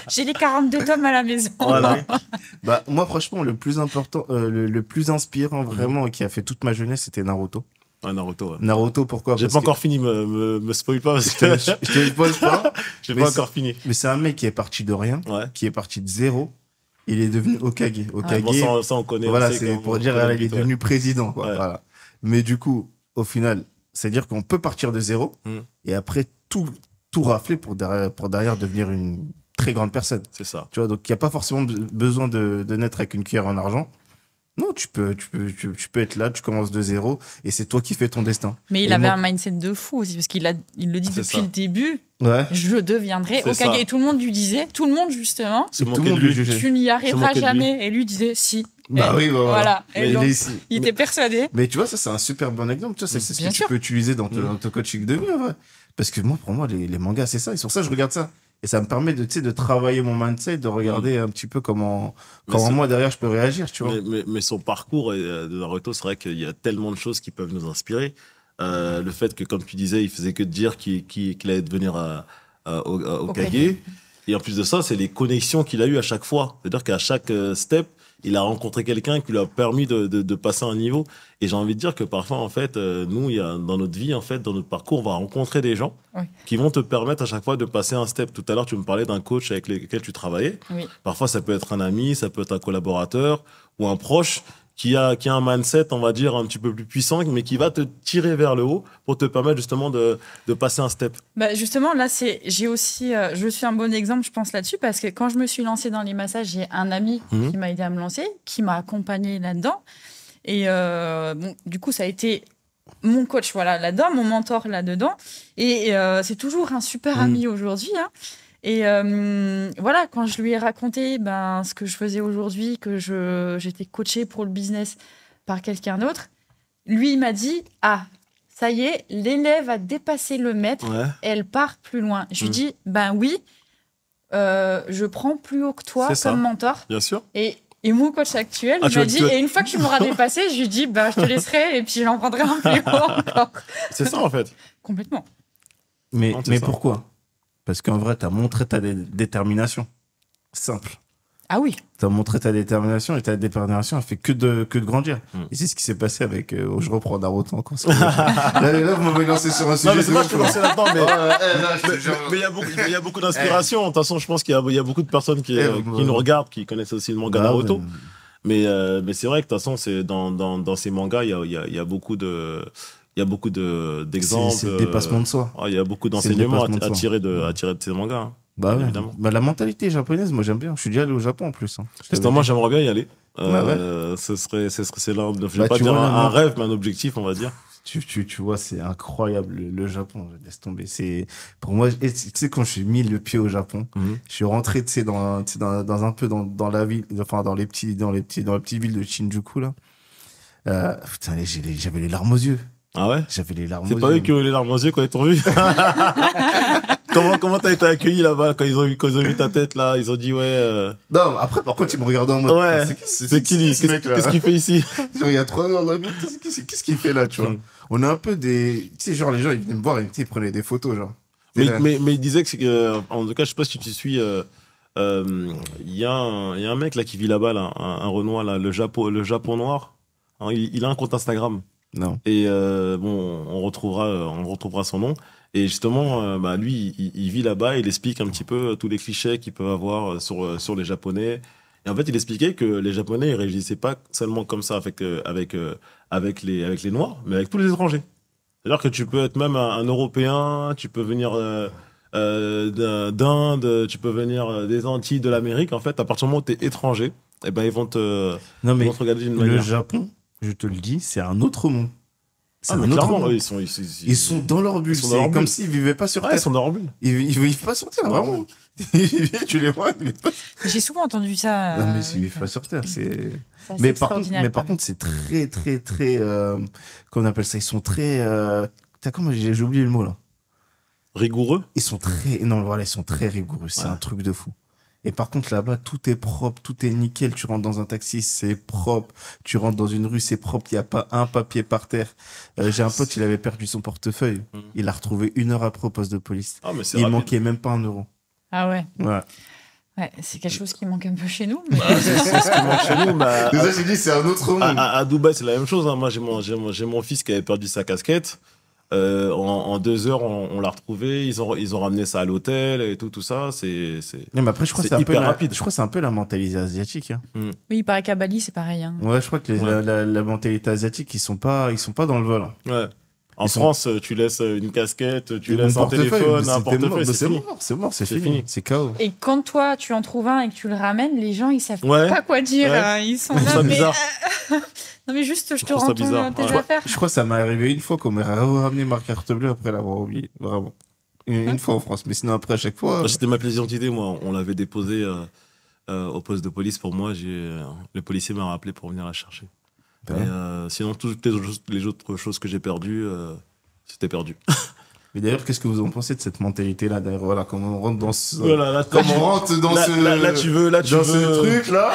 Speaker 1: J'ai les 42 tomes à la maison.
Speaker 3: Voilà. Bah, moi, franchement, le plus important, le plus inspirant vraiment et qui a fait toute ma jeunesse, c'était Naruto.
Speaker 2: Ah, Naruto, ouais.
Speaker 3: Naruto, pourquoi?
Speaker 2: J'ai
Speaker 3: Parce
Speaker 2: pas
Speaker 3: que-
Speaker 2: encore fini, me spoil pas parce
Speaker 3: Je
Speaker 2: que
Speaker 3: te le pose pas.
Speaker 2: j'ai
Speaker 3: Mais
Speaker 2: pas
Speaker 3: c'est-
Speaker 2: encore fini.
Speaker 3: Mais c'est un mec qui est parti de rien,
Speaker 2: Ouais.
Speaker 3: qui est parti de zéro. Il est devenu Hokage. Hokage,
Speaker 2: Bon, ça, on connaît. on
Speaker 3: voilà,
Speaker 2: sait
Speaker 3: c'est
Speaker 2: comment-
Speaker 3: pour dire,
Speaker 2: on connaît
Speaker 3: il est
Speaker 2: vite, ouais.
Speaker 3: devenu président, quoi.
Speaker 2: Ouais.
Speaker 3: Voilà. Mais du coup, au final, c'est-à-dire qu'on peut partir de zéro et après tout rafler pour derrière devenir une très grande personne.
Speaker 2: C'est ça.
Speaker 3: Tu vois, donc il n'y a pas forcément besoin de naître avec une cuillère en argent. Non, tu peux être là, tu commences de zéro et c'est toi qui fais ton destin.
Speaker 1: Mais il
Speaker 3: Et
Speaker 1: avait
Speaker 3: moi-
Speaker 1: un mindset de fou aussi, parce il le dit
Speaker 2: C'est
Speaker 1: depuis
Speaker 2: ça.
Speaker 1: le début.
Speaker 3: Ouais.
Speaker 1: Je deviendrai
Speaker 2: C'est
Speaker 1: Hokage.
Speaker 2: ça.
Speaker 1: Et tout le monde lui disait, tout le monde justement,
Speaker 2: C'est
Speaker 3: Tout
Speaker 2: moqué
Speaker 3: le monde
Speaker 2: de
Speaker 3: le
Speaker 2: lui.
Speaker 3: jugeait.
Speaker 1: tu n'y arriveras
Speaker 2: moqué de lui.
Speaker 1: jamais. Et lui disait, si.
Speaker 3: Bah
Speaker 1: Et
Speaker 3: oui, bah
Speaker 1: voilà.
Speaker 3: Mais
Speaker 1: Et donc,
Speaker 3: ici.
Speaker 1: il était persuadé.
Speaker 3: Mais tu vois, ça, c'est un super bon exemple. Tu vois, c'est ce
Speaker 1: Bien
Speaker 3: que tu
Speaker 1: sûr.
Speaker 3: peux utiliser dans ton coaching de vie, en vrai. Parce que moi, pour moi, les mangas, c'est ça. Et sur ça, je regarde ça. Et ça me permet de, tu sais, de travailler mon mindset, de regarder un petit peu comment
Speaker 2: c'est-
Speaker 3: moi, derrière, je peux réagir, tu vois.
Speaker 2: Mais son parcours de Naruto, c'est vrai qu'il y a tellement de choses qui peuvent nous inspirer. Le fait que, comme tu disais, il faisait que dire qu'il allait devenir Hokage.
Speaker 1: Hokage.
Speaker 2: Et en plus de ça, c'est les connexions qu'il a eues à chaque fois. C'est-à-dire qu'à chaque step, il a rencontré quelqu'un qui lui a permis de passer un niveau. Et j'ai envie de dire que parfois, en fait, nous, dans notre vie, en fait, dans notre parcours, on va rencontrer des gens
Speaker 1: Oui.
Speaker 2: qui vont te permettre à chaque fois de passer un step. Tout à l'heure, tu me parlais d'un coach avec lequel tu travaillais.
Speaker 1: Oui.
Speaker 2: Parfois, ça peut être un ami, ça peut être un collaborateur ou un proche qui a un mindset, on va dire, un petit peu plus puissant, mais qui va te tirer vers le haut pour te permettre justement de passer un step.
Speaker 1: Bah justement, là, j'ai aussi, je suis un bon exemple, je pense, là-dessus, parce que quand je me suis lancée dans les massages, j'ai un ami qui m'a aidé à me lancer, qui m'a accompagnée là-dedans. Et bon, du coup, ça a été mon coach, voilà, là-dedans, mon mentor là-dedans. Et c'est toujours un super ami aujourd'hui, hein. Et voilà, quand je lui ai raconté ce que je faisais aujourd'hui, que j'étais coachée pour le business par quelqu'un d'autre, lui, il m'a dit, ah, ça y est, l'élève a dépassé le maître,
Speaker 2: Ouais.
Speaker 1: elle part plus loin. Je lui dis, ben oui, je prends plus haut que toi
Speaker 2: C'est ça.
Speaker 1: comme mentor.
Speaker 2: Bien sûr.
Speaker 1: Et mon coach actuel
Speaker 2: Ah, tu
Speaker 1: m'a
Speaker 2: vas-
Speaker 1: dit,
Speaker 2: tu vas-
Speaker 1: et une fois que tu m'auras dépassé, je lui dis, je te laisserai et puis j'en prendrai un plus haut encore.
Speaker 2: C'est ça, en fait.
Speaker 1: Complètement.
Speaker 3: Mais
Speaker 2: Non, c'est ça.
Speaker 3: pourquoi? Parce qu'en vrai, tu as montré ta détermination. Simple.
Speaker 1: Ah oui.
Speaker 3: Tu as montré ta détermination et ta détermination a fait que de grandir.
Speaker 2: Mm.
Speaker 3: Et c'est ce qui s'est passé avec. Je reprends Naruto encore. Là, vous m'avez lancé sur un sujet.
Speaker 2: Non, mais c'est pas que je
Speaker 3: de
Speaker 2: peux
Speaker 3: ouf,
Speaker 2: lancer là-dedans, mais.
Speaker 3: là, je te
Speaker 2: Mais
Speaker 3: jure.
Speaker 2: il y a beaucoup d'inspiration. De toute façon, je pense qu'il y a beaucoup de personnes qui nous regardent, qui connaissent aussi le manga
Speaker 3: Bah,
Speaker 2: Naruto.
Speaker 3: ouais.
Speaker 2: Mais c'est vrai que de toute façon, dans ces mangas, il y a beaucoup d'exemples.
Speaker 3: C'est le dépassement de soi.
Speaker 2: Il y a beaucoup
Speaker 3: C'est le
Speaker 2: d'enseignements
Speaker 3: dépassement de
Speaker 2: à
Speaker 3: soi.
Speaker 2: tirer de ces mangas. Hein.
Speaker 3: Bah, ouais.
Speaker 2: Évidemment.
Speaker 3: Bah, la mentalité japonaise, moi j'aime bien. Je suis déjà allé au Japon en plus. Hein.
Speaker 2: Justement, j'aimerais bien y aller.
Speaker 3: Bah
Speaker 2: C'est l'un, je vais
Speaker 3: Bah,
Speaker 2: pas
Speaker 3: tu
Speaker 2: dire
Speaker 3: vois,
Speaker 2: un
Speaker 3: moi-
Speaker 2: rêve, mais un objectif, on va dire.
Speaker 3: Tu vois, c'est incroyable le Japon. Laisse tomber. Pour moi, et tu sais, quand je suis mis le pied au Japon, je suis rentré, tu sais, dans un peu dans la ville, enfin, dans la petite ville de Shinjuku, là. Putain, j'avais les larmes aux yeux.
Speaker 2: Ah ouais?
Speaker 3: J'avais les larmes aux
Speaker 2: C'est
Speaker 3: yeux.
Speaker 2: pas eux qui ont eu les larmes aux yeux quand ils t'ont vu? Comment t'as été accueilli là-bas quand ils ont vu ta tête là? Ils ont dit ouais.
Speaker 3: Non, après, par contre, ils me regardaient en mode.
Speaker 2: Ouais. C'est qui lui?
Speaker 3: ce mec, là
Speaker 2: Qu'est-ce qu'il fait ici?
Speaker 3: Genre, il y a 3 heures, là, mais qu'est-ce qu'il fait là, tu vois? On est un peu des. Tu sais, genre, les gens, ils venaient me voir et ils prenaient des photos, genre.
Speaker 2: Mais il disait que, en tout cas, je sais pas si tu suis, il y a un mec là qui vit là-bas, là, un Renoir, là, le Japon noir. Hein, il a un compte Instagram.
Speaker 3: Non.
Speaker 2: Et bon, on retrouvera son nom. Et justement, lui, il vit là-bas, il explique un petit peu tous les clichés qu'ils peuvent avoir sur les Japonais. Et en fait, il expliquait que les Japonais, ils réagissaient pas seulement comme ça avec les Noirs, mais avec tous les étrangers. C'est-à-dire que tu peux être même un Européen, tu peux venir d'Inde, tu peux venir des Antilles, de l'Amérique. En fait, à partir du moment où tu es étranger, eh ben, ils vont te
Speaker 3: Non, mais
Speaker 2: regarder d'une
Speaker 3: le
Speaker 2: manière.
Speaker 3: Japon, je te le dis, c'est un autre monde. C'est
Speaker 2: mais
Speaker 3: un autre
Speaker 2: clairement,
Speaker 3: monde.
Speaker 2: eux,
Speaker 3: Ils sont dans leur bulle.
Speaker 2: Ils sont dans leur
Speaker 3: C'est comme
Speaker 2: bulle.
Speaker 3: s'ils vivaient pas sur
Speaker 2: Ouais,
Speaker 3: Terre.
Speaker 2: ils sont dans leur bulle.
Speaker 3: Ils vivent pas sur Terre, vraiment. Tu les vois, ils vivent pas.
Speaker 1: J'ai souvent entendu ça.
Speaker 3: Non, mais ils vivent pas sur Terre. C'est...
Speaker 1: c'est assez
Speaker 3: Mais
Speaker 1: extraordinaire,
Speaker 3: par
Speaker 1: quand
Speaker 3: contre, c'est très, très, très. Comment on appelle ça? Ils sont très. T'as comment j'ai oublié le mot là.
Speaker 2: Rigoureux.
Speaker 3: Ils sont très. Non, voilà, ils sont très rigoureux. C'est
Speaker 2: Ouais.
Speaker 3: un truc de fou. Et par contre, là-bas, tout est propre, tout est nickel. Tu rentres dans un taxi, c'est propre. Tu rentres dans une rue, c'est propre. Il n'y a pas un papier par terre. J'ai un pote, il avait perdu son portefeuille. Il l'a retrouvé 1 heure après au poste de police.
Speaker 2: Ah, mais c'est
Speaker 3: Il
Speaker 2: rapide.
Speaker 3: manquait même pas 1 euro.
Speaker 1: Ah ouais.
Speaker 3: Ouais.
Speaker 1: Ouais, c'est quelque chose qui manque un peu chez nous. Mais...
Speaker 2: C'est ce qui manque chez nous. Mais
Speaker 3: C'est ça, j'ai dit, c'est un autre monde.
Speaker 2: à Dubaï, c'est la même chose. Hein. Moi, j'ai mon fils qui avait perdu sa casquette. En 2 heures, on l'a retrouvé. Ils ont ramené ça à l'hôtel et tout ça.
Speaker 3: Non, mais après, je crois que
Speaker 2: c'est
Speaker 3: c'est un peu
Speaker 2: hyper
Speaker 3: la,
Speaker 2: rapide.
Speaker 3: je crois que c'est un peu la mentalité asiatique. Hein.
Speaker 1: Oui, il paraît qu'à Bali, c'est pareil. Hein.
Speaker 3: Ouais, je crois que
Speaker 2: Ouais.
Speaker 3: la mentalité asiatique, ils sont pas dans le vol. Hein.
Speaker 2: Ouais. En
Speaker 3: Ils sont-
Speaker 2: France, tu laisses une casquette, tu
Speaker 3: Et
Speaker 2: laisses
Speaker 3: mon
Speaker 2: un téléphone, un
Speaker 3: c'était mort,
Speaker 2: portefeuille,
Speaker 3: mais
Speaker 2: c'est fini.
Speaker 3: c'est
Speaker 2: C'est
Speaker 3: fini.
Speaker 2: fini.
Speaker 3: C'est KO.
Speaker 1: Et quand toi, tu en trouves un et que tu le ramènes, les gens, ils savent
Speaker 2: Ouais.
Speaker 1: pas quoi dire.
Speaker 2: Ouais.
Speaker 1: Hein. Ils sont
Speaker 2: Je trouve
Speaker 1: là,
Speaker 2: ça
Speaker 1: mais...
Speaker 2: bizarre.
Speaker 1: Non, mais juste, je te
Speaker 2: trouve ça
Speaker 1: rends
Speaker 2: bizarre.
Speaker 1: tes
Speaker 2: Ouais.
Speaker 1: affaires.
Speaker 3: Je crois que ça m'est arrivé une fois qu'on m'a ramené ma carte bleue après l'avoir oublié. Vraiment. Une fois en France. Mais sinon, après, à chaque fois.
Speaker 2: Moi, c'était ma pièce d'identité, moi. On l'avait déposée au poste de police pour moi. Le policier m'a rappelé pour venir la chercher.
Speaker 3: Ben.
Speaker 2: Et, sinon, toutes les autres choses que j'ai perdues, c'était perdu.
Speaker 3: Mais d'ailleurs, qu'est-ce que vous en pensez de cette mentalité-là? D'ailleurs, voilà, comment on rentre dans ce.
Speaker 2: Voilà, là,
Speaker 3: Comment on rentre dans ce.
Speaker 2: là, tu veux,
Speaker 3: dans ce truc-là.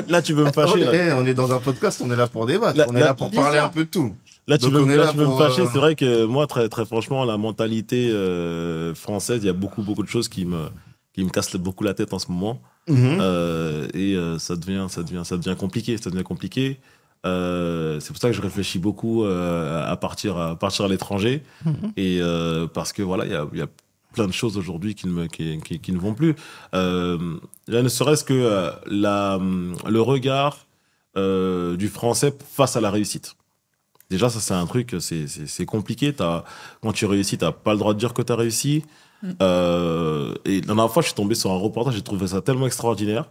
Speaker 2: là, tu veux me fâcher. Là,
Speaker 3: On est dans un podcast, on est là pour débattre.
Speaker 2: Là-
Speaker 3: On est
Speaker 2: là-
Speaker 3: là pour
Speaker 1: Bien
Speaker 3: parler
Speaker 1: sûr.
Speaker 3: un peu de tout.
Speaker 2: là, tu
Speaker 3: Donc,
Speaker 2: veux,
Speaker 3: on est
Speaker 2: là,
Speaker 3: là
Speaker 2: tu veux me
Speaker 3: pour,
Speaker 2: fâcher. C'est vrai que moi, très, très franchement, la mentalité française, il y a beaucoup de choses qui me cassent beaucoup la tête en ce moment. Ça devient compliqué. Ça devient compliqué. C'est pour ça que je réfléchis beaucoup à partir à l'étranger. Et parce que voilà, il y a plein de choses aujourd'hui qui ne vont plus. Là, ne serait-ce que le regard du français face à la réussite. Déjà, ça, c'est un truc, c'est compliqué. Quand tu réussis, tu n'as pas le droit de dire que tu as réussi. Et la dernière fois, je suis tombé sur un reportage, j'ai trouvé ça tellement extraordinaire.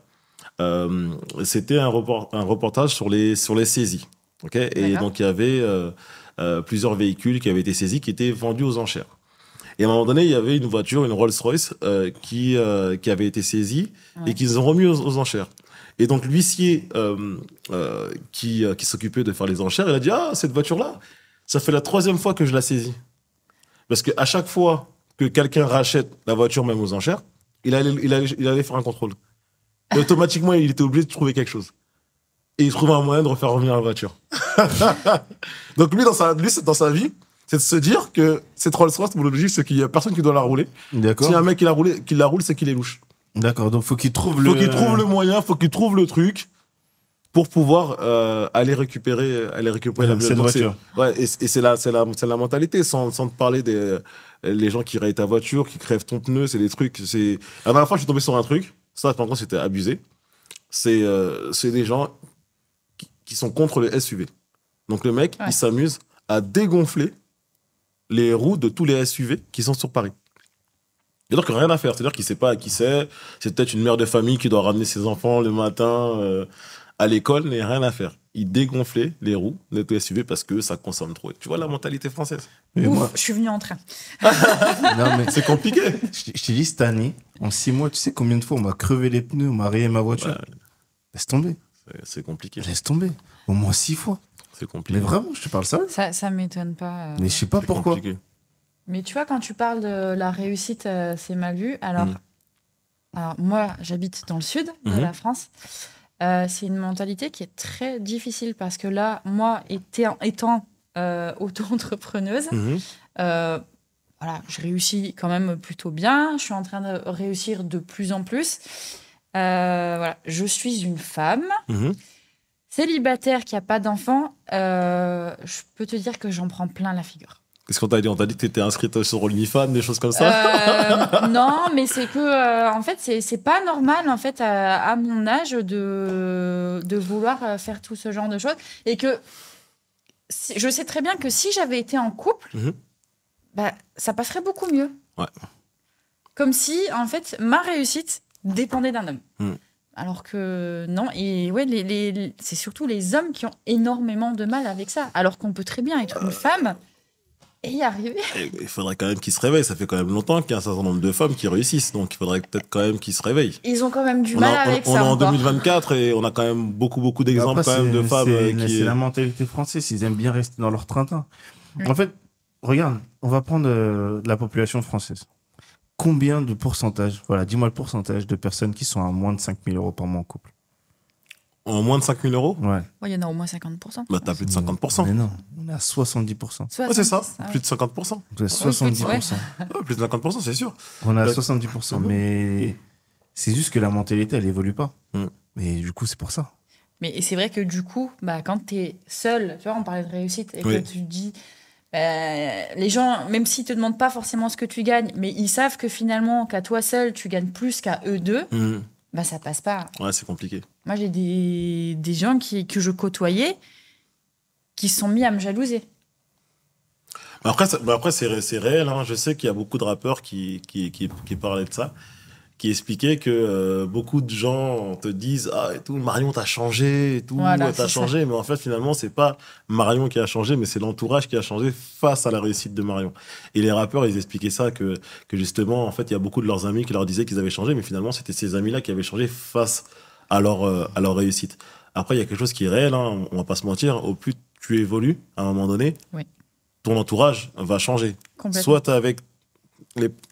Speaker 2: C'était un reportage sur les saisies. Okay, et
Speaker 1: D'accord.
Speaker 2: donc, il y avait plusieurs véhicules qui avaient été saisis, qui étaient vendus aux enchères. Et à un moment donné, il y avait une voiture, une Rolls-Royce, qui avait été saisie et qu'ils ont remis aux enchères. Et donc, l'huissier qui s'occupait de faire les enchères, il a dit « Ah, cette voiture-là, ça fait la 3e fois que je la saisis. » Parce qu'à chaque fois que quelqu'un rachète la voiture, même aux enchères, il allait faire un contrôle. Et automatiquement, il était obligé de trouver quelque chose. Et il trouvait un moyen de refaire revenir la voiture. Donc lui, dans sa vie, c'est de se dire que cette Rolls-Royce, mon logique, c'est qu'il n'y a personne qui doit la rouler.
Speaker 3: D'accord.
Speaker 2: Si un mec qui la roule, c'est qu'il est louche.
Speaker 3: D'accord. Donc, faut qu'il trouve
Speaker 2: Faut qu'il trouve le moyen, faut qu'il trouve le truc pour pouvoir aller récupérer la
Speaker 3: cette voiture.
Speaker 2: Et c'est la mentalité, sans te parler des les gens qui rayent ta voiture, qui crèvent ton pneu, c'est des trucs. La dernière fois, je suis tombé sur un truc. Ça, par contre, c'était abusé. C'est des gens qui sont contre les SUV. Donc le mec, il s'amuse à dégonfler les roues de tous les SUV qui sont sur Paris. C'est-à-dire qu'il n'y a rien à faire. C'est-à-dire qu'il ne sait pas à qui c'est. C'est peut-être une mère de famille qui doit ramener ses enfants le matin à l'école, mais rien à faire. Il dégonflait les roues de tous les SUV parce que ça consomme trop. Tu vois la mentalité française.
Speaker 3: Mais
Speaker 1: Ouf,
Speaker 3: moi,
Speaker 1: je suis venu en train.
Speaker 3: non, mais
Speaker 2: C'est compliqué.
Speaker 3: je t'ai dit, cette année, en 6 mois, tu sais combien de fois on m'a crevé les pneus, on m'a rayé ma voiture?
Speaker 2: Ouais.
Speaker 3: Laisse tomber.
Speaker 2: C'est compliqué.
Speaker 3: Laisse tomber. Au moins 6 fois.
Speaker 2: C'est compliqué.
Speaker 3: Mais vraiment, je te parle ça.
Speaker 1: Ça m'étonne pas.
Speaker 3: Mais je sais pas
Speaker 2: C'est
Speaker 3: pourquoi.
Speaker 2: compliqué.
Speaker 1: Mais tu vois, quand tu parles de la réussite, c'est mal vu. Alors moi, j'habite dans le sud de la France. C'est une mentalité qui est très difficile parce que là, moi, étant auto-entrepreneuse, voilà, je réussis quand même plutôt bien. Je suis en train de réussir de plus en plus. Voilà, je suis une femme célibataire qui n'a pas d'enfant. Je peux te dire que j'en prends plein la figure.
Speaker 2: Qu'est-ce qu'on t'a dit? On t'a dit que tu étais inscrite sur OnlyFans, des choses comme ça?
Speaker 1: Non, mais c'est que en fait, c'est pas normal en fait à mon âge de vouloir faire tout ce genre de choses et que je sais très bien que si j'avais été en couple, bah, ça passerait beaucoup mieux.
Speaker 2: Ouais.
Speaker 1: Comme si en fait ma réussite dépendait d'un homme. Alors que non, et ouais, c'est surtout les hommes qui ont énormément de mal avec ça. Alors qu'on peut très bien être une femme et y arriver.
Speaker 2: Il faudrait quand même qu'ils se réveillent. Ça fait quand même longtemps qu'il y a un certain nombre de femmes qui réussissent. Donc il faudrait peut-être quand même qu'ils se réveillent.
Speaker 1: Ils ont quand même du mal avec ça.
Speaker 2: On est en
Speaker 1: encore.
Speaker 2: 2024 et on a quand même beaucoup d'exemples
Speaker 3: Après,
Speaker 2: quand même de femmes qui...
Speaker 3: C'est la mentalité française. Ils aiment bien rester dans leur train-train.
Speaker 1: Oui.
Speaker 3: En fait, regarde, on va prendre la population française. Combien de pourcentage, voilà, dis-moi le pourcentage de personnes qui sont à moins de 5 000 euros par mois en couple.
Speaker 2: En moins de 5 000 euros?
Speaker 3: Ouais.
Speaker 1: Il y en a au moins 50%.
Speaker 2: Bah, t'as plus de 50%.
Speaker 3: Mais non, on est à 70%.
Speaker 2: Ouais, c'est ça, plus de 50%.
Speaker 3: On est à 70%.
Speaker 2: Ouais, plus de 50%, c'est sûr.
Speaker 3: On est à
Speaker 2: Ouais.
Speaker 3: 70%. Mais c'est juste que la mentalité, elle évolue pas. Mais du coup, c'est pour ça.
Speaker 1: Mais c'est vrai que du coup, quand tu es seul, tu vois, on parlait de réussite, et que tu te dis, les gens, même s'ils te demandent pas forcément ce que tu gagnes, mais ils savent que finalement, qu'à toi seul, tu gagnes plus qu'à eux deux, ça passe pas.
Speaker 2: Ouais, c'est compliqué.
Speaker 1: Moi, j'ai des gens que je côtoyais qui se sont mis à me jalouser.
Speaker 2: Après, c'est réel. Hein. Je sais qu'il y a beaucoup de rappeurs qui parlaient de ça, qui expliquaient que beaucoup de gens te disent « Ah, et tout, Marion, t'as changé, et tout,
Speaker 1: Voilà,
Speaker 2: t'as
Speaker 1: c'est
Speaker 2: changé. » Mais en fait, finalement, c'est pas Marion qui a changé, mais c'est l'entourage qui a changé face à la réussite de Marion. Et les rappeurs, ils expliquaient ça, que justement, en fait, il y a beaucoup de leurs amis qui leur disaient qu'ils avaient changé, mais finalement, c'était ces amis-là qui avaient changé face à leur réussite. Après, il y a quelque chose qui est réel, hein, on va pas se mentir. Au plus tu évolues, à un moment donné, ton entourage va changer. Soit t'es avec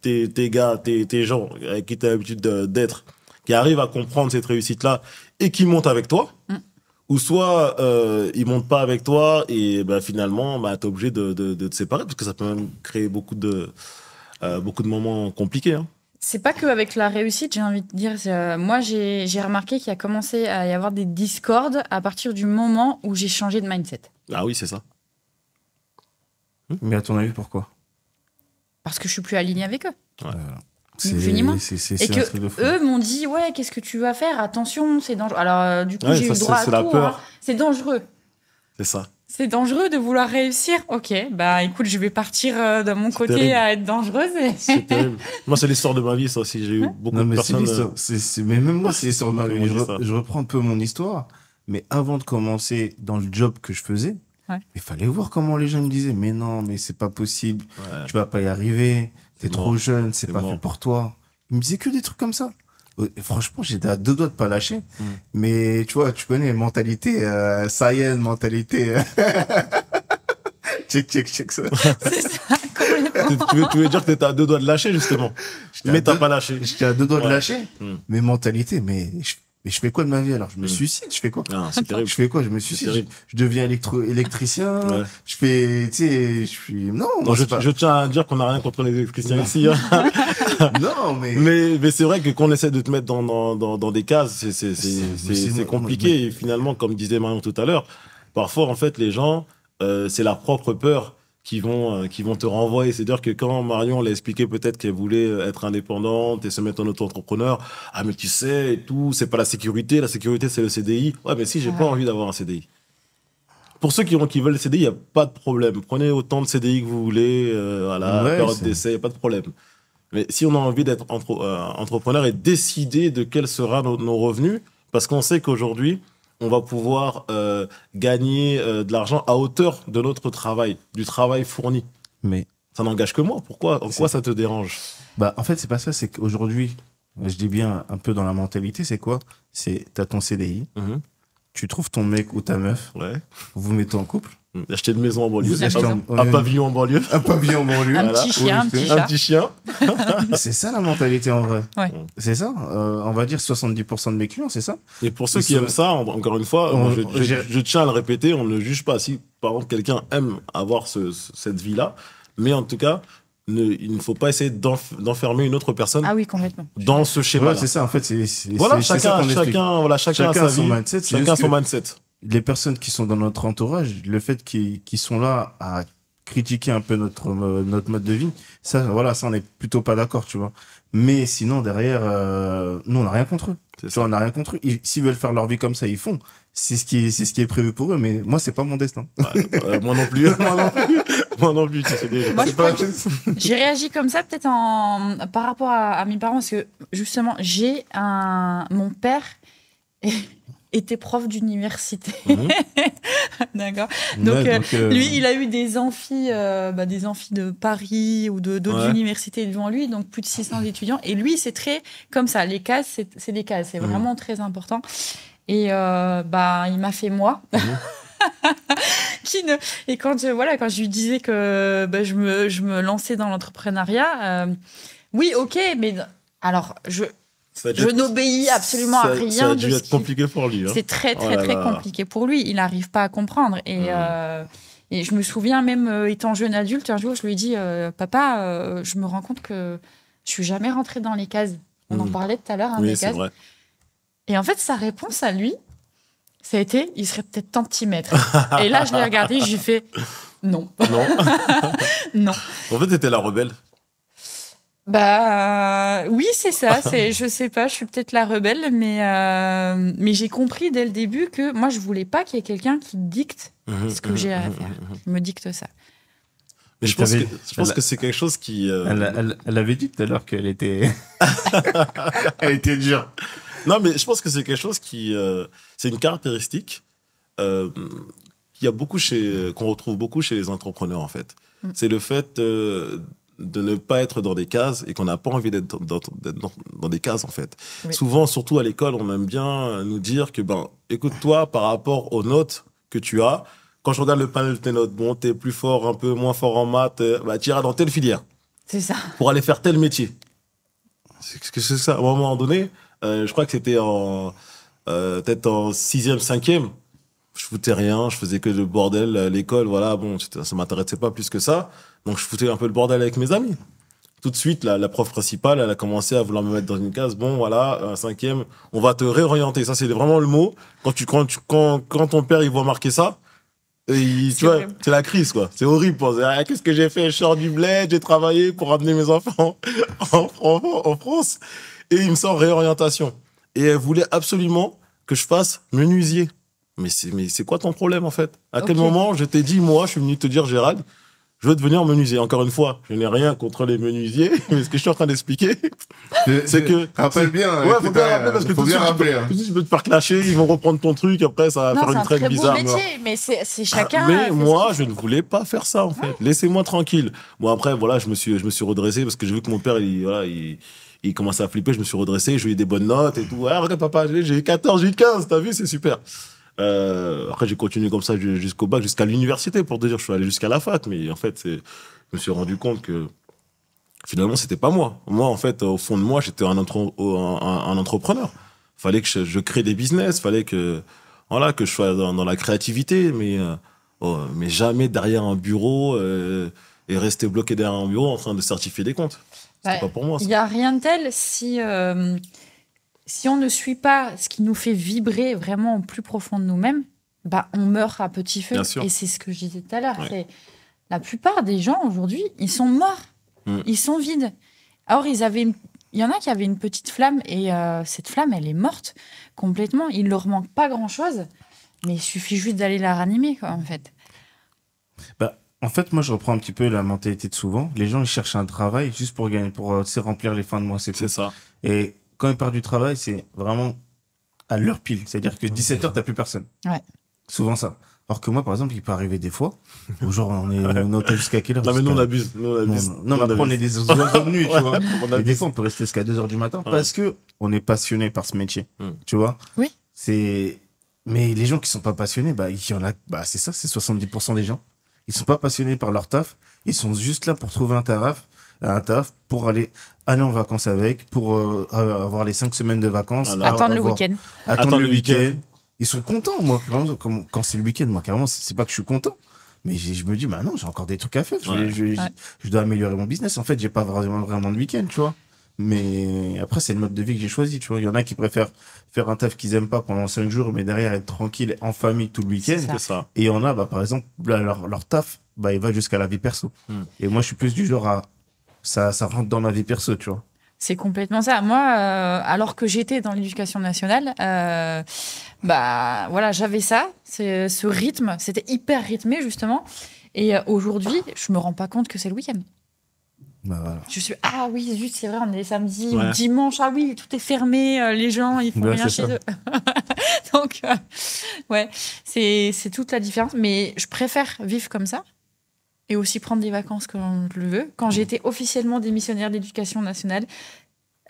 Speaker 2: tes gars, tes gens avec qui tu as l'habitude d'être, qui arrivent à comprendre cette réussite-là et qui montent avec toi, ou soit ils montent pas avec toi et finalement tu es obligé de te séparer parce que ça peut même créer beaucoup de moments compliqués. Hein.
Speaker 1: C'est pas qu'avec la réussite, j'ai envie de dire. Moi, j'ai remarqué qu'il a commencé à y avoir des discords à partir du moment où j'ai changé de mindset.
Speaker 2: Ah oui, c'est ça.
Speaker 3: Mais à ton avis, pourquoi?
Speaker 1: Parce que je suis plus alignée avec eux.
Speaker 2: Ouais.
Speaker 3: C'est
Speaker 1: et que eux m'ont dit ouais, qu'est-ce que tu vas faire? Attention, c'est dangereux. Alors du coup, j'ai eu droit à tout.
Speaker 2: La peur.
Speaker 1: Hein. C'est dangereux.
Speaker 2: C'est ça.
Speaker 1: C'est dangereux de vouloir réussir. Ok, écoute, je vais partir de mon côté
Speaker 2: terrible.
Speaker 1: à être dangereuse.
Speaker 2: C'est terrible. Moi, c'est l'histoire de ma vie, ça aussi. J'ai eu beaucoup de personnes.
Speaker 3: Mais même moi, c'est l'histoire de ma vie. Je reprends un peu mon histoire. Mais avant de commencer dans le job que je faisais, il fallait voir comment les gens me disaient mais non, mais c'est pas possible, tu vas pas y arriver, t'es trop jeune, c'est pas fait pour toi. Ils me disaient que des trucs comme ça. Et franchement, j'étais à deux doigts de pas lâcher. Mais tu vois, tu connais mentalité, Saiyan, mentalité. check ça.
Speaker 1: C'est ça, complètement.
Speaker 2: Tu veux dire que t'étais à deux doigts de lâcher, justement. Mais t'as pas lâché.
Speaker 3: J'étais à deux doigts de lâcher. Mais mentalité, mais je fais quoi de ma vie alors? Je me suicide, je fais quoi?
Speaker 2: C'est terrible.
Speaker 3: Je fais quoi? Je me suicide. Je deviens électricien. Je fais, tu sais, je suis, non,
Speaker 2: je tiens à dire qu'on n'a rien contre les électriciens ici. Hein.
Speaker 3: Non,
Speaker 2: mais c'est vrai que quand on essaie de te mettre dans des cases, c'est compliqué. Et finalement, comme disait Marion tout à l'heure, parfois, en fait, les gens, c'est leur propre peur qui vont te renvoyer. C'est-à-dire que quand Marion l'a expliqué peut-être qu'elle voulait être indépendante et se mettre en auto-entrepreneur, ah mais tu sais, et tout, c'est pas la sécurité c'est le CDI. Ouais, mais si j'ai pas envie d'avoir un CDI. Pour ceux qui veulent le CDI, il n'y a pas de problème. Prenez autant de CDI que vous voulez, période d'essai, il n'y a pas de problème. Mais si on a envie d'être entrepreneur et décider de quels seront nos revenus, parce qu'on sait qu'aujourd'hui, on va pouvoir gagner de l'argent à hauteur de notre travail, du travail fourni.
Speaker 3: Mais
Speaker 2: ça n'engage que moi. Pourquoi ça te dérange?
Speaker 3: En fait, c'est pas ça. C'est qu'aujourd'hui, je dis bien un peu dans la mentalité, c'est quoi? C'est t'as ton CDI, tu trouves ton mec ou ta meuf, vous vous mettez en couple.
Speaker 2: Acheter une maison en banlieue, un pavillon en banlieue.
Speaker 3: Un pavillon en banlieue.
Speaker 1: Un petit chien,
Speaker 2: un petit chien.
Speaker 3: C'est ça la mentalité en vrai.
Speaker 1: Ouais.
Speaker 3: C'est ça. On va dire 70% de mes clients, c'est ça.
Speaker 2: Et pour ceux qui aiment ça, encore une fois, je tiens à le répéter, on ne juge pas. Si par exemple quelqu'un aime avoir cette vie-là, mais en tout cas, il ne faut pas essayer d'enfermer une autre personne dans ce schéma.
Speaker 3: C'est ça, en fait.
Speaker 2: Chacun a son mindset. Chacun a son mindset.
Speaker 3: Les personnes qui sont dans notre entourage, le fait qu'ils sont là à critiquer un peu notre mode de vie, ça, on n'est plutôt pas d'accord, tu vois. Mais sinon, derrière, nous, on n'a rien contre eux. On n'a rien contre eux. S'ils veulent faire leur vie comme ça, ils font. C'est ce qui est prévu pour eux, mais moi, c'est pas mon destin.
Speaker 2: Moi non plus. Moi non plus, tu sais déjà.
Speaker 1: Moi, j'ai réagi comme ça, peut-être par rapport à mes parents, parce que justement, j'ai mon père était prof d'université. D'accord. Donc, lui, il a eu des amphis de Paris ou d'autres universités devant lui, donc plus de 600 étudiants. Et lui, c'est très comme ça. Les cases, c'est des cases. C'est vraiment très important. Et il m'a fait moi. Et quand je lui disais que je me lançais dans l'entrepreneuriat, oui, ok, mais alors je n'obéis absolument à rien.
Speaker 2: Ça a dû être compliqué pour lui. Hein.
Speaker 1: C'est très compliqué pour lui. Il n'arrive pas à comprendre. Et je me souviens même étant jeune adulte, un jour je lui ai dit papa, je me rends compte que je suis jamais rentrée dans les cases. On en parlait tout à l'heure,
Speaker 2: oui,
Speaker 1: des cases.
Speaker 2: Vrai.
Speaker 1: Et en fait, sa réponse à lui, ça a été, il serait peut-être temps de t'y mettre. Et là, je l'ai regardé, j'ai fait non.
Speaker 2: Non.
Speaker 1: Non.
Speaker 2: En fait, t'étais la rebelle.
Speaker 1: Oui, c'est ça. Je sais pas, je suis peut-être la rebelle, mais j'ai compris dès le début que moi, je voulais pas qu'il y ait quelqu'un qui dicte ce que j'ai à faire. Qui me dicte ça.
Speaker 2: Mais je pense que c'est quelque chose qui.
Speaker 3: Elle avait dit tout à l'heure qu'elle était. Elle était dure.
Speaker 2: Non, mais je pense que c'est quelque chose qui. C'est une caractéristique qu'il y a beaucoup qu'on retrouve beaucoup chez les entrepreneurs, en fait. C'est le fait de ne pas être dans des cases et qu'on n'a pas envie d'être dans des cases, en fait. Oui. Souvent, surtout à l'école, on aime bien nous dire que, écoute-toi, par rapport aux notes que tu as, quand je regarde le panel de tes notes, bon, t'es plus fort, un peu moins fort en maths, tu iras dans telle filière.
Speaker 1: C'est ça.
Speaker 2: Pour aller faire tel métier. C'est ça. À un moment donné, je crois que c'était peut-être en 6e, 5e, je foutais rien, je faisais que le bordel à l'école, voilà, bon, ça m'intéressait pas plus que ça, donc je foutais un peu le bordel avec mes amis. Tout de suite, la prof principale, elle a commencé à vouloir me mettre dans une case, bon, voilà, 5e, on va te réorienter, ça c'est vraiment le mot, quand ton père, il voit marquer ça, tu vois, c'est la crise, quoi. C'est horrible. Qu'est-ce que j'ai fait? Je sors du bled, j'ai travaillé pour amener mes enfants en France. Et il me sort réorientation. Et elle voulait absolument que je fasse menuisier. Mais c'est quoi ton problème, en fait? À quel moment je t'ai dit, moi, je suis venu te dire, Gérald, je veux devenir menuisier. Encore une fois, je n'ai rien contre les menuisiers, mais ce que je suis en train d'expliquer, c'est que...
Speaker 3: Rappelle bien.
Speaker 2: Ouais, faut bien rappeler, parce que tout de suite, je peux te faire clasher, ils vont reprendre ton truc, après, ça va faire une traite bizarre.
Speaker 1: C'est un très beau métier, mais c'est chacun...
Speaker 2: Mais moi, je ne voulais pas faire ça, en fait. Laissez-moi tranquille. Bon, après, voilà, je me suis redressé, parce que j'ai vu que mon père, il commençait à flipper, je me suis redressé, je lui ai des bonnes notes et tout. Ah, regarde, papa, j'ai eu 14, j'ai eu 15, t'as vu, c'est super. Après, j'ai continué comme ça jusqu'au bac, jusqu'à l'université, pour te dire, je suis allé jusqu'à la fac, mais en fait, je me suis rendu compte que finalement, c'était pas moi. Moi, en fait, au fond de moi, j'étais un entrepreneur. Fallait que je crée des business, fallait que je sois dans la créativité, mais jamais derrière un bureau et rester bloqué derrière un bureau en train de certifier des comptes. C'était pas pour moi.
Speaker 1: Il n'y a rien de tel si on ne suit pas ce qui nous fait vibrer vraiment au plus profond de nous-mêmes, on meurt à petit feu. Et c'est ce que je disais tout à l'heure. Ouais. La plupart des gens aujourd'hui, ils sont morts. Ils sont vides. Or, il y en a qui avaient une petite flamme et cette flamme, elle est morte complètement. Il leur manque pas grand-chose, mais il suffit juste d'aller la ranimer, quoi, en fait.
Speaker 3: En fait, moi, je reprends un petit peu la mentalité de souvent. Les gens, ils cherchent un travail juste pour gagner, pour remplir les fins de mois. C'est
Speaker 2: ça.
Speaker 3: Et quand ils partent du travail, c'est vraiment à l'heure pile. C'est-à-dire que 17h, t'as plus personne.
Speaker 1: Ouais.
Speaker 3: Souvent ça. Alors que moi, par exemple, il peut arriver des fois, où genre, on est hôtel jusqu'à quelle heure?
Speaker 2: Non, mais nous, on abuse.
Speaker 3: Non, mais après, on est des oiseaux de nuit, tu vois. Et des fois, on peut rester jusqu'à 2h du matin parce que on est passionné par ce métier. Tu vois?
Speaker 1: Oui.
Speaker 3: Mais les gens qui sont pas passionnés, il y en a, c'est ça, c'est 70% des gens. Ils sont pas passionnés par leur taf. Ils sont juste là pour trouver un taf pour aller en vacances pour avoir les 5 semaines de vacances.
Speaker 1: Attendre le week-end.
Speaker 3: Attendre le week-end. Ils sont contents, moi. Quand c'est le week-end, moi, carrément, c'est pas que je suis content. Mais je me dis, non, j'ai encore des trucs à faire. Je dois améliorer mon business. En fait, j'ai pas vraiment de week-end, tu vois. Mais après, c'est le mode de vie que j'ai choisi, tu vois. Il y en a qui préfèrent faire un taf qu'ils aiment pas pendant 5 jours, mais derrière être tranquille en famille tout le week-end.
Speaker 2: C'est ça.
Speaker 3: Et il y en a, par exemple, leur taf, il va jusqu'à la vie perso. Et moi, je suis plus du genre à, ça rentre dans ma vie perso, tu vois.
Speaker 1: C'est complètement ça. Moi, alors que j'étais dans l'éducation nationale, j'avais ça, ce rythme, c'était hyper rythmé, justement. Et aujourd'hui, je me rends pas compte que c'est le week-end.
Speaker 3: Voilà.
Speaker 1: Je suis oui, juste, c'est vrai, on est samedi ou dimanche, oui, tout est fermé, les gens, ils font rien chez eux. Donc, ouais, c'est toute la différence. Mais je préfère vivre comme ça et aussi prendre des vacances quand je le veux. Quand j'étais officiellement démissionnaire d'éducation nationale,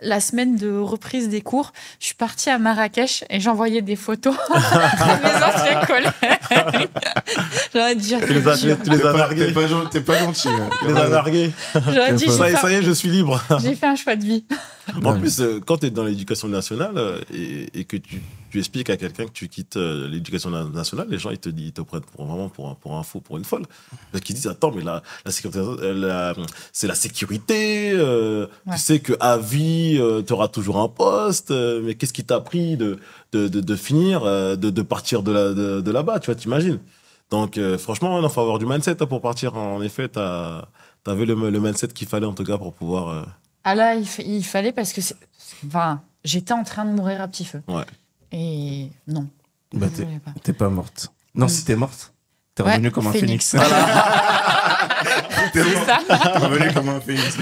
Speaker 1: la semaine de reprise des cours, je suis partie à Marrakech et j'envoyais des photos à mes anciens collègues. J'aurais dit,
Speaker 2: Tu les as nargués.
Speaker 3: T'es pas gentil.
Speaker 2: Tu les as nargués.
Speaker 1: J'aurais dit,
Speaker 2: Ça y est, je suis libre.
Speaker 1: j'ai fait un choix de vie.
Speaker 2: En plus, quand tu es dans l'éducation nationale et que tu expliques à quelqu'un que tu quittes l'éducation nationale, les gens ils te prennent vraiment pour un fou, pour une folle. Parce qu'ils disent attends, mais la sécurité, c'est la sécurité. Tu sais que à vie, tu auras toujours un poste. Mais qu'est-ce qui t'a pris de finir, de partir de là-bas, tu vois, t'imagines. Donc franchement, il faut avoir du mindset pour partir. En effet, t'avais le mindset qu'il fallait en tout cas pour pouvoir.
Speaker 1: Ah là, il fallait parce que j'étais en train de mourir à petit feu.
Speaker 2: Ouais.
Speaker 1: Et non.
Speaker 3: Bah, t'es pas morte. Non, si t'es morte, t'es revenue comme un phénix. T'es revenu comme un phénix.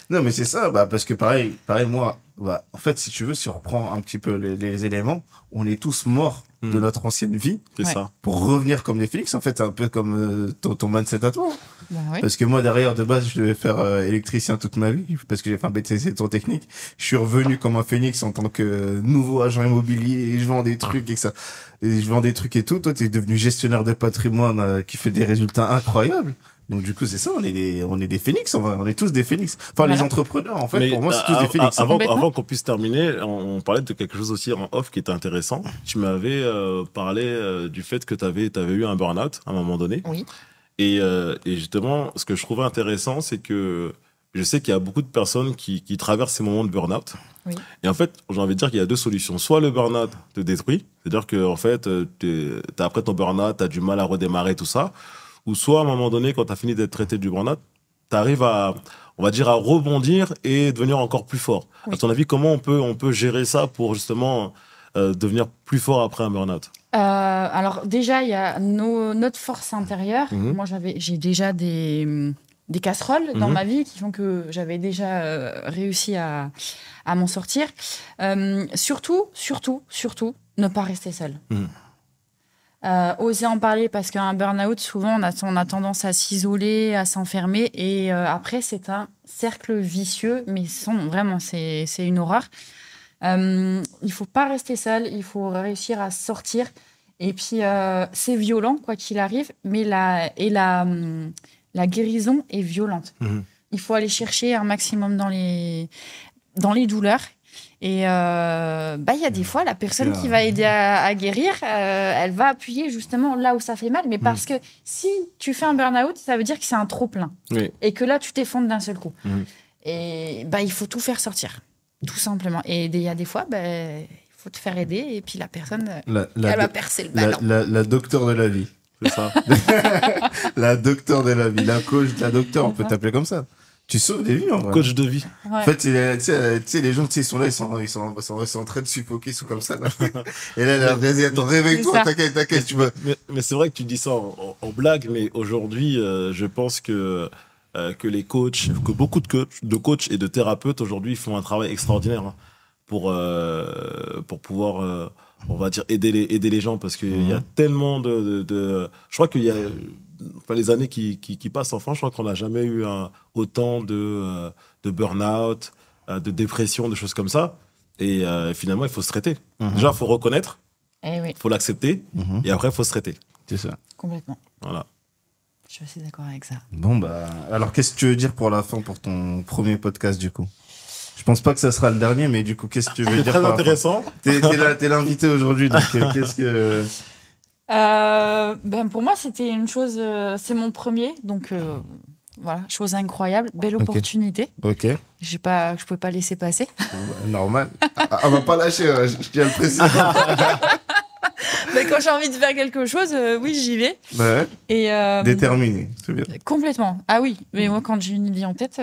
Speaker 3: Non, mais c'est ça, parce que pareil, moi, en fait, si tu veux, si on reprend un petit peu les éléments, on est tous morts de notre ancienne vie.
Speaker 2: C'est ça.
Speaker 3: Pour revenir comme des phénix, en fait, c'est un peu comme ton mindset à toi.
Speaker 1: Bah, oui.
Speaker 3: Parce que moi, derrière, de base, je devais faire électricien toute ma vie, parce que j'ai fait un BTS de technique. Je suis revenu comme un phénix en tant que nouveau agent immobilier et je vends des trucs et tout. Toi, t'es devenu gestionnaire de patrimoine qui fait des résultats incroyables. Donc, du coup, c'est ça, on est des phénix, on est tous des phénix. Enfin, les entrepreneurs, en fait, pour moi, c'est tous des phénix.
Speaker 2: Avant qu'on puisse terminer, on parlait de quelque chose aussi en off qui était intéressant. Tu m'avais parlé du fait que t'avais eu un burn-out à un moment donné.
Speaker 1: Oui.
Speaker 2: Et justement, ce que je trouvais intéressant, c'est que je sais qu'il y a beaucoup de personnes qui traversent ces moments de burn-out.
Speaker 1: Oui.
Speaker 2: Et en fait, j'ai envie de dire qu'il y a deux solutions. Soit le burn-out te détruit, c'est-à-dire que en fait, après ton burn-out, t'as du mal à redémarrer tout ça. Ou soit, à un moment donné, quand tu as fini d'être traité du burn-out, tu arrives à rebondir et devenir encore plus fort. Oui. À ton avis, comment on peut gérer ça pour justement devenir plus fort après un burn-out ?
Speaker 1: Alors déjà, il y a notre force intérieure. Moi, j'ai déjà des casseroles dans ma vie qui font que j'avais déjà réussi à m'en sortir. Surtout, ne pas rester seul. Oser en parler parce qu'un burn-out, souvent, on a tendance à s'isoler, à s'enfermer et après, c'est un cercle vicieux, mais vraiment, c'est une horreur. Il faut pas rester seul, il faut réussir à sortir et puis c'est violent, quoi qu'il arrive, mais la guérison est violente. Il faut aller chercher un maximum dans les douleurs. Et il y a des fois, la personne qui va aider à guérir, elle va appuyer justement là où ça fait mal. Mais parce que si tu fais un burn-out, ça veut dire que c'est un trop-plein. Oui. Et que là, tu t'effondres d'un seul coup. Et il faut tout faire sortir, tout simplement. Et il y a des fois, il faut te faire aider. Et puis la personne, elle va percer le ballon.
Speaker 3: La docteure de la vie, c'est ça. La docteure de la vie, la coach, la docteure, on peut t'appeler comme ça. Tu sauves des vies, en vrai.
Speaker 2: Coach de vie.
Speaker 1: Ouais.
Speaker 3: En fait, tu sais, les gens, ils sont là, ils sont en train de suffoquer, ils sont comme ça, là. Et là, vas-y, attends, réveille-toi, t'inquiète, tu veux.
Speaker 2: Mais c'est vrai que tu dis ça en blague, mais aujourd'hui, je pense que les coachs, que beaucoup de coachs et de thérapeutes aujourd'hui font un travail extraordinaire pour pouvoir, on va dire, aider les gens parce qu'il y a tellement de. Je crois qu'il y a. Enfin, les années qui passent, enfin, je crois qu'on n'a jamais eu autant de burn-out, de dépression, de choses comme ça. Et finalement, il faut se traiter. Déjà, il faut reconnaître, il faut l'accepter, et après, il faut se traiter.
Speaker 3: C'est ça.
Speaker 1: Complètement.
Speaker 2: Voilà.
Speaker 1: Je suis assez d'accord avec ça.
Speaker 3: Bon, alors, qu'est-ce que tu veux dire pour la fin, pour ton premier podcast, du coup ? Je pense pas que ça sera le dernier, mais du coup, qu'est-ce que tu veux dire ?
Speaker 2: Très intéressant.
Speaker 3: T'es l'invité aujourd'hui, donc qu'est-ce que...
Speaker 1: pour moi, c'était une chose. C'est mon premier, donc voilà, chose incroyable, belle opportunité.
Speaker 3: Ok.
Speaker 1: Je pouvais pas laisser passer.
Speaker 3: Normal. On va pas lâcher. Je tiens à le préciser.
Speaker 1: Mais quand j'ai envie de faire quelque chose, oui, j'y vais.
Speaker 3: Ouais.
Speaker 1: Et
Speaker 3: déterminé, c'est bien.
Speaker 1: Complètement. Ah oui, mais moi, quand j'ai une idée en tête,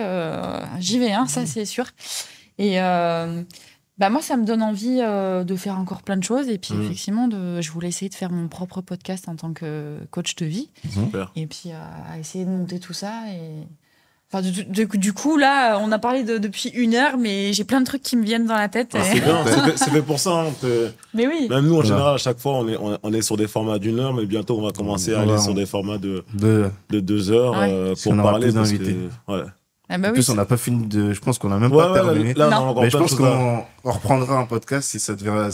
Speaker 1: j'y vais, ça c'est sûr. Et moi, ça me donne envie de faire encore plein de choses. Et puis, effectivement, je voulais essayer de faire mon propre podcast en tant que coach de vie.
Speaker 2: Super.
Speaker 1: Et puis, à essayer de monter tout ça. Et Enfin, du coup, là, on a parlé depuis 1 heure, mais j'ai plein de trucs qui me viennent dans la tête.
Speaker 2: C'est bien, c'est fait pour ça. Hein,
Speaker 1: mais oui.
Speaker 2: Même nous, en général, à chaque fois, on est sur des formats d'1 heure, mais bientôt, on va commencer à aller sur des formats de 2 heures pour parler. Parce que,
Speaker 1: Ah bah
Speaker 3: en plus, on n'a pas fini de. Je pense qu'on n'a même pas terminé. Mais je pense qu'on reprendra un podcast si ça te va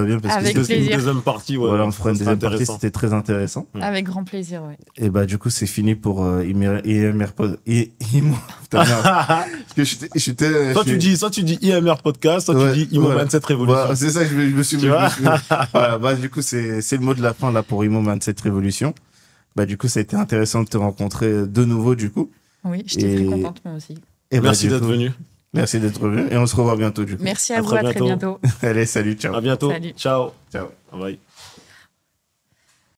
Speaker 3: bien. Parce
Speaker 1: avec
Speaker 3: que
Speaker 1: plaisir.
Speaker 2: Une deuxième partie.
Speaker 3: Voilà, on fera une deuxième partie. C'était très intéressant.
Speaker 1: Avec grand plaisir, ouais.
Speaker 3: Et bah, du coup, c'est fini pour IMR Pod.
Speaker 2: Soit tu dis IMR Podcast, soit tu dis IMO 27 Révolution.
Speaker 3: Bah, c'est ça, je me suis voilà, bah, du coup, c'est le mot de la fin là pour IMO 27 Révolution. Bah, du coup, ça a été intéressant de te rencontrer de nouveau, du coup.
Speaker 1: Oui, j'étais très contente, moi aussi.
Speaker 3: Et
Speaker 2: merci d'être venu.
Speaker 3: Merci d'être venu. Et on se revoit bientôt, du coup.
Speaker 1: Merci à vous, à très bientôt.
Speaker 3: Allez, salut, ciao.
Speaker 2: À bientôt.
Speaker 1: Salut.
Speaker 2: Ciao.
Speaker 3: Ciao.
Speaker 2: Bye.